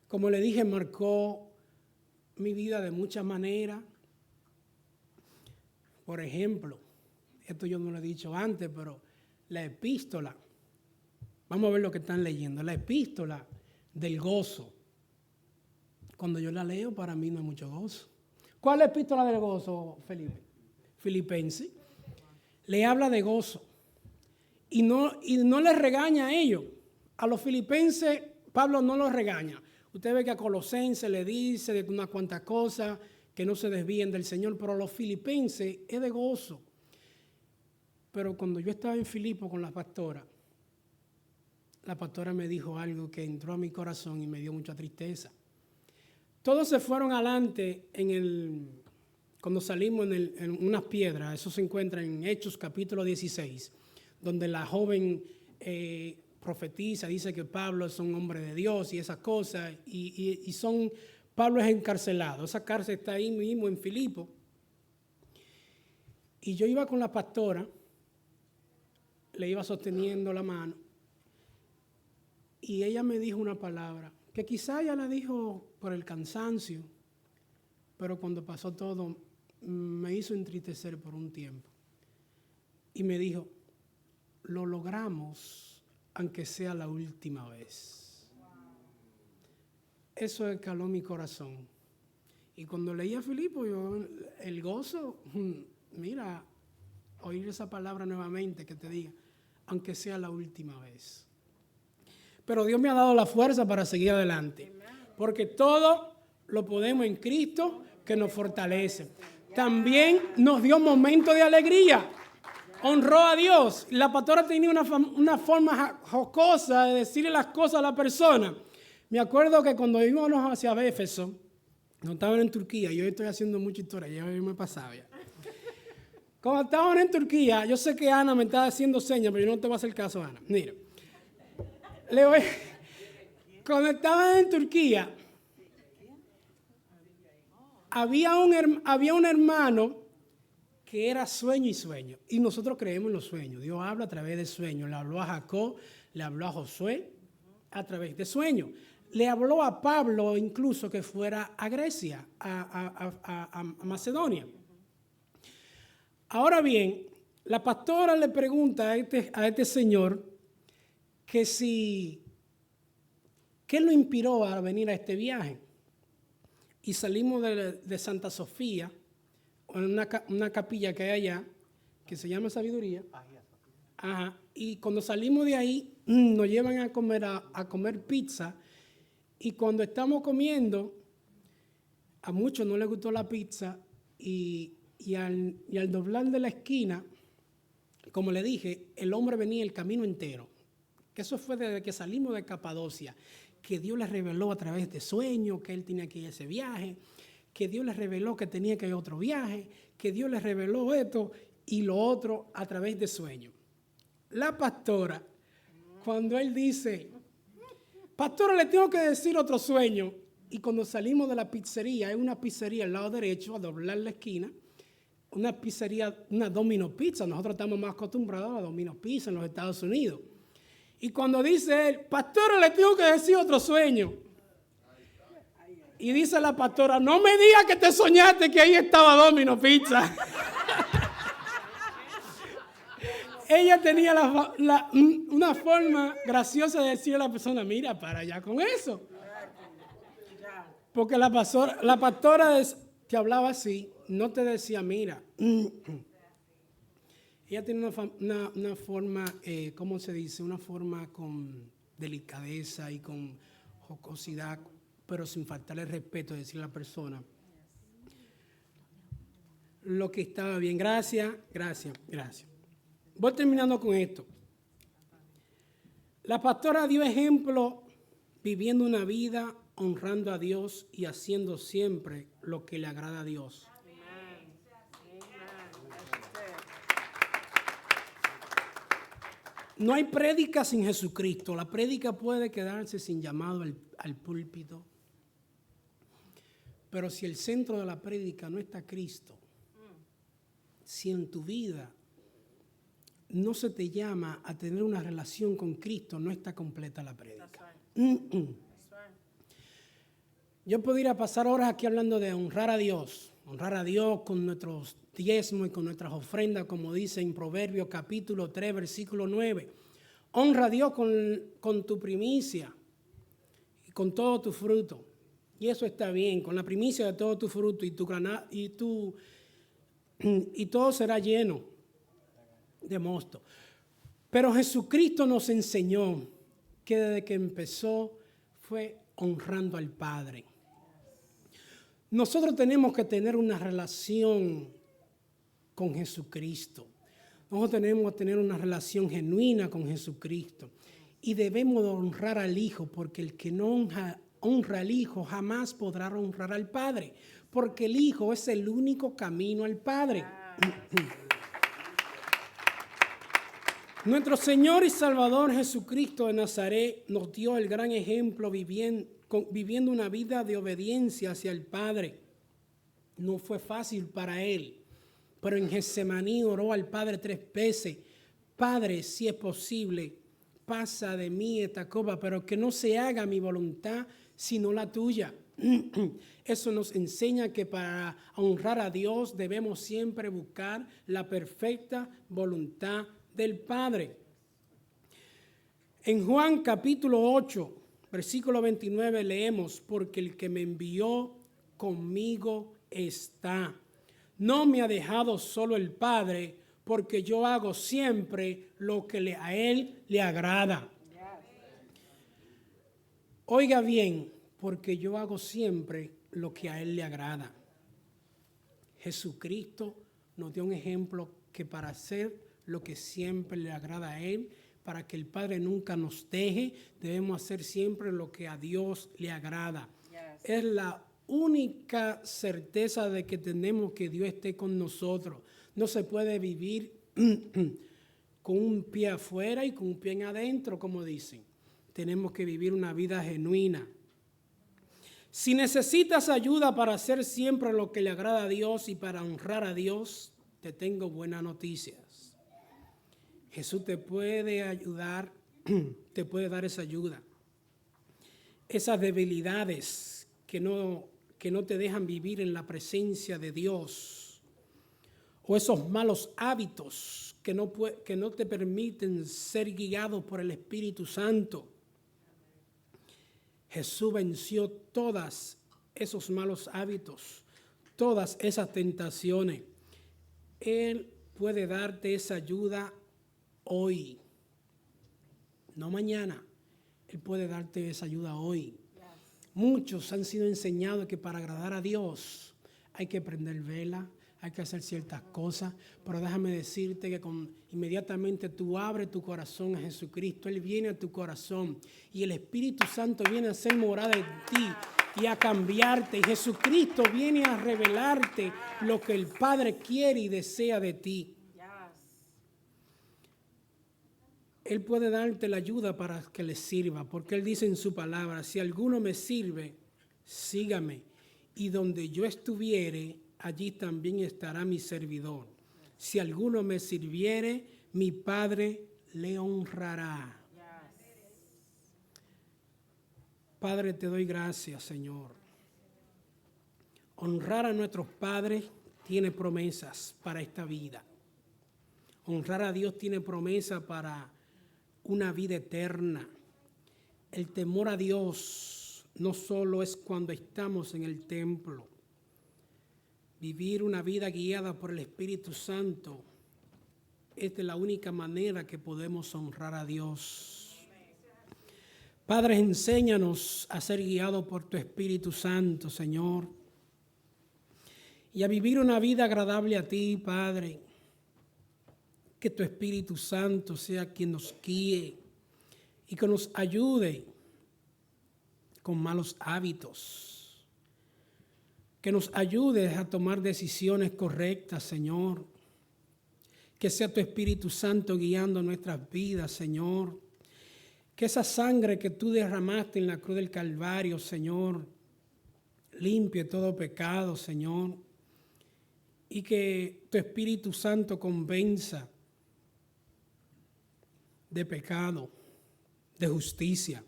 Speaker 1: Como le dije, marcó mi vida de muchas maneras. Por ejemplo, esto yo no lo he dicho antes, pero la epístola, vamos a ver lo que están leyendo, la epístola del gozo. Cuando yo la leo, para mí no hay mucho gozo. ¿Cuál es la epístola del gozo, Felipe? Filipenses. Le habla de gozo. Y no les regaña a ellos. A los filipenses, Pablo no los regaña. Usted ve que a Colosenses le dice de unas cuantas cosas, que no se desvíen del Señor, pero a los filipenses es de gozo. Pero cuando yo estaba en Filipo con la pastora me dijo algo que entró a mi corazón y me dio mucha tristeza. Todos se fueron adelante cuando salimos en unas piedras, eso se encuentra en Hechos capítulo 16, donde la joven profetiza, dice que Pablo es un hombre de Dios y esas cosas, Pablo es encarcelado, esa cárcel está ahí mismo en Filipo. Y yo iba con la pastora, le iba sosteniendo la mano, y ella me dijo una palabra, que quizá ella la dijo por el cansancio, pero cuando pasó todo, me hizo entristecer por un tiempo. Y me dijo, lo logramos, aunque sea la última vez. Eso caló mi corazón. Y cuando leí a Filipo, el gozo, mira, oír esa palabra nuevamente que te diga, aunque sea la última vez. Pero Dios me ha dado la fuerza para seguir adelante. Porque todo lo podemos en Cristo que nos fortalece. También nos dio momentos de alegría. Honró a Dios. La pastora tenía una forma jocosa de decirle las cosas a la persona. Me acuerdo que cuando íbamos hacia Éfeso, no estaban en Turquía, yo estoy haciendo mucha historia, ya me pasaba ya. Cuando estaban en Turquía, yo sé que Ana me está haciendo señas, pero yo no te voy a hacer caso, Ana. Mira, cuando estaban en Turquía, había un hermano que era sueño y sueño, y nosotros creemos en los sueños. Dios habla a través de sueños, le habló a Jacob, le habló a Josué a través de sueños. Le habló a Pablo incluso que fuera a Grecia, a Macedonia. Ahora bien, la pastora le pregunta a este señor que ¿qué lo inspiró a venir a este viaje? Y salimos de Santa Sofía, en una capilla que hay allá, que se llama Sabiduría. Ajá. Y cuando salimos de ahí, nos llevan a comer pizza. Y cuando estamos comiendo, a muchos no les gustó la pizza y al doblar de la esquina, como le dije, el hombre venía el camino entero. Que eso fue desde que salimos de Capadocia, que Dios les reveló a través de sueños que él tenía que ir a ese viaje, que Dios les reveló que tenía que ir a otro viaje, que Dios les reveló esto y lo otro a través de sueños. La pastora, cuando él dice, pastora, le tengo que decir otro sueño. Y cuando salimos de la pizzería, hay una pizzería al lado derecho, a doblar la esquina, una pizzería, una Domino Pizza. Nosotros estamos más acostumbrados a la Domino Pizza en los Estados Unidos. Y cuando dice él, pastora, le tengo que decir otro sueño. Y dice la pastora, no me digas que te soñaste que ahí estaba Domino Pizza. Ella tenía una forma graciosa de decirle a la persona, mira, para allá con eso. Porque la pastora te hablaba así, no te decía, mira. Ella tiene una forma, ¿cómo se dice? Una forma con delicadeza y con jocosidad, pero sin faltarle respeto de decirle a la persona lo que estaba bien. Gracias. Voy terminando con esto. La pastora dio ejemplo viviendo una vida honrando a Dios y haciendo siempre lo que le agrada a Dios. No hay prédica sin Jesucristo. La prédica puede quedarse sin llamado al púlpito. Pero si el centro de la prédica no está Cristo, si en tu vida no se te llama a tener una relación con Cristo, no está completa la prédica. Yo podría pasar horas aquí hablando de honrar a Dios con nuestros diezmos y con nuestras ofrendas, como dice en Proverbios capítulo 3, versículo 9. Honra a Dios con tu primicia y con todo tu fruto. Y eso está bien, con la primicia de todo tu fruto y todo será lleno de mosto. Pero Jesucristo nos enseñó que desde que empezó fue honrando al Padre. Nosotros tenemos que tener una relación con Jesucristo. Nosotros tenemos que tener una relación genuina con Jesucristo. Y debemos de honrar al Hijo, porque el que no honra al Hijo jamás podrá honrar al Padre. Porque el Hijo es el único camino al Padre. Nuestro Señor y Salvador Jesucristo de Nazaret nos dio el gran ejemplo viviendo una vida de obediencia hacia el Padre. No fue fácil para Él, pero en Getsemaní oró al Padre 3 veces. Padre, si es posible, pasa de mí esta copa, pero que no se haga mi voluntad, sino la tuya. Eso nos enseña que para honrar a Dios debemos siempre buscar la perfecta voluntad del Padre. En Juan capítulo 8, versículo 29 leemos, porque el que me envió conmigo está. No me ha dejado solo el Padre, porque yo hago siempre lo que a Él le agrada. Oiga bien, porque yo hago siempre lo que a Él le agrada. Jesucristo nos dio un ejemplo que para hacer lo que siempre le agrada a Él, para que el Padre nunca nos deje, debemos hacer siempre lo que a Dios le agrada. Es la única certeza de que tenemos que Dios esté con nosotros. No se puede vivir con un pie afuera y con un pie adentro, como dicen. Tenemos que vivir una vida genuina. Si necesitas ayuda para hacer siempre lo que le agrada a Dios y para honrar a Dios, te tengo buenas noticias. Jesús te puede ayudar, te puede dar esa ayuda. Esas debilidades que no te dejan vivir en la presencia de Dios, o esos malos hábitos que no te permiten ser guiado por el Espíritu Santo. Jesús venció todos esos malos hábitos, todas esas tentaciones. Él puede darte esa ayuda hoy, no mañana. Él puede darte esa ayuda hoy. Muchos han sido enseñados que para agradar a Dios hay que prender vela, hay que hacer ciertas cosas, pero déjame decirte que inmediatamente tú abres tu corazón a Jesucristo, Él viene a tu corazón y el Espíritu Santo viene a hacer morada en ti y a cambiarte. Y Jesucristo viene a revelarte lo que el Padre quiere y desea de ti. Él puede darte la ayuda para que le sirva, porque Él dice en su palabra, si alguno me sirve, sígame, y donde yo estuviere, allí también estará mi servidor. Si alguno me sirviere, mi Padre le honrará. Padre, te doy gracias, Señor. Honrar a nuestros padres tiene promesas para esta vida. Honrar a Dios tiene promesa para una vida eterna. El temor a Dios no solo es cuando estamos en el templo. Vivir una vida guiada por el Espíritu Santo es de la única manera que podemos honrar a Dios. Padre, enséñanos a ser guiados por tu Espíritu Santo, Señor, y a vivir una vida agradable a ti, Padre. Que tu Espíritu Santo sea quien nos guíe y que nos ayude con malos hábitos. Que nos ayude a tomar decisiones correctas, Señor. Que sea tu Espíritu Santo guiando nuestras vidas, Señor. Que esa sangre que tú derramaste en la cruz del Calvario, Señor, limpie todo pecado, Señor. Y que tu Espíritu Santo convenza de pecado, de justicia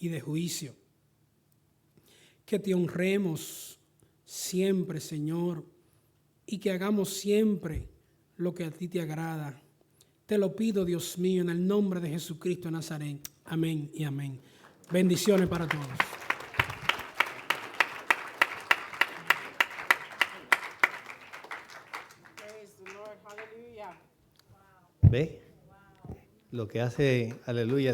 Speaker 1: y de juicio. Que te honremos siempre, Señor, y que hagamos siempre lo que a ti te agrada. Te lo pido, Dios mío, en el nombre de Jesucristo de Nazaret. Amén y amén. Bendiciones para todos.
Speaker 2: Praise the Lord. Hallelujah.
Speaker 3: ¿Ve? Lo que hace, aleluya.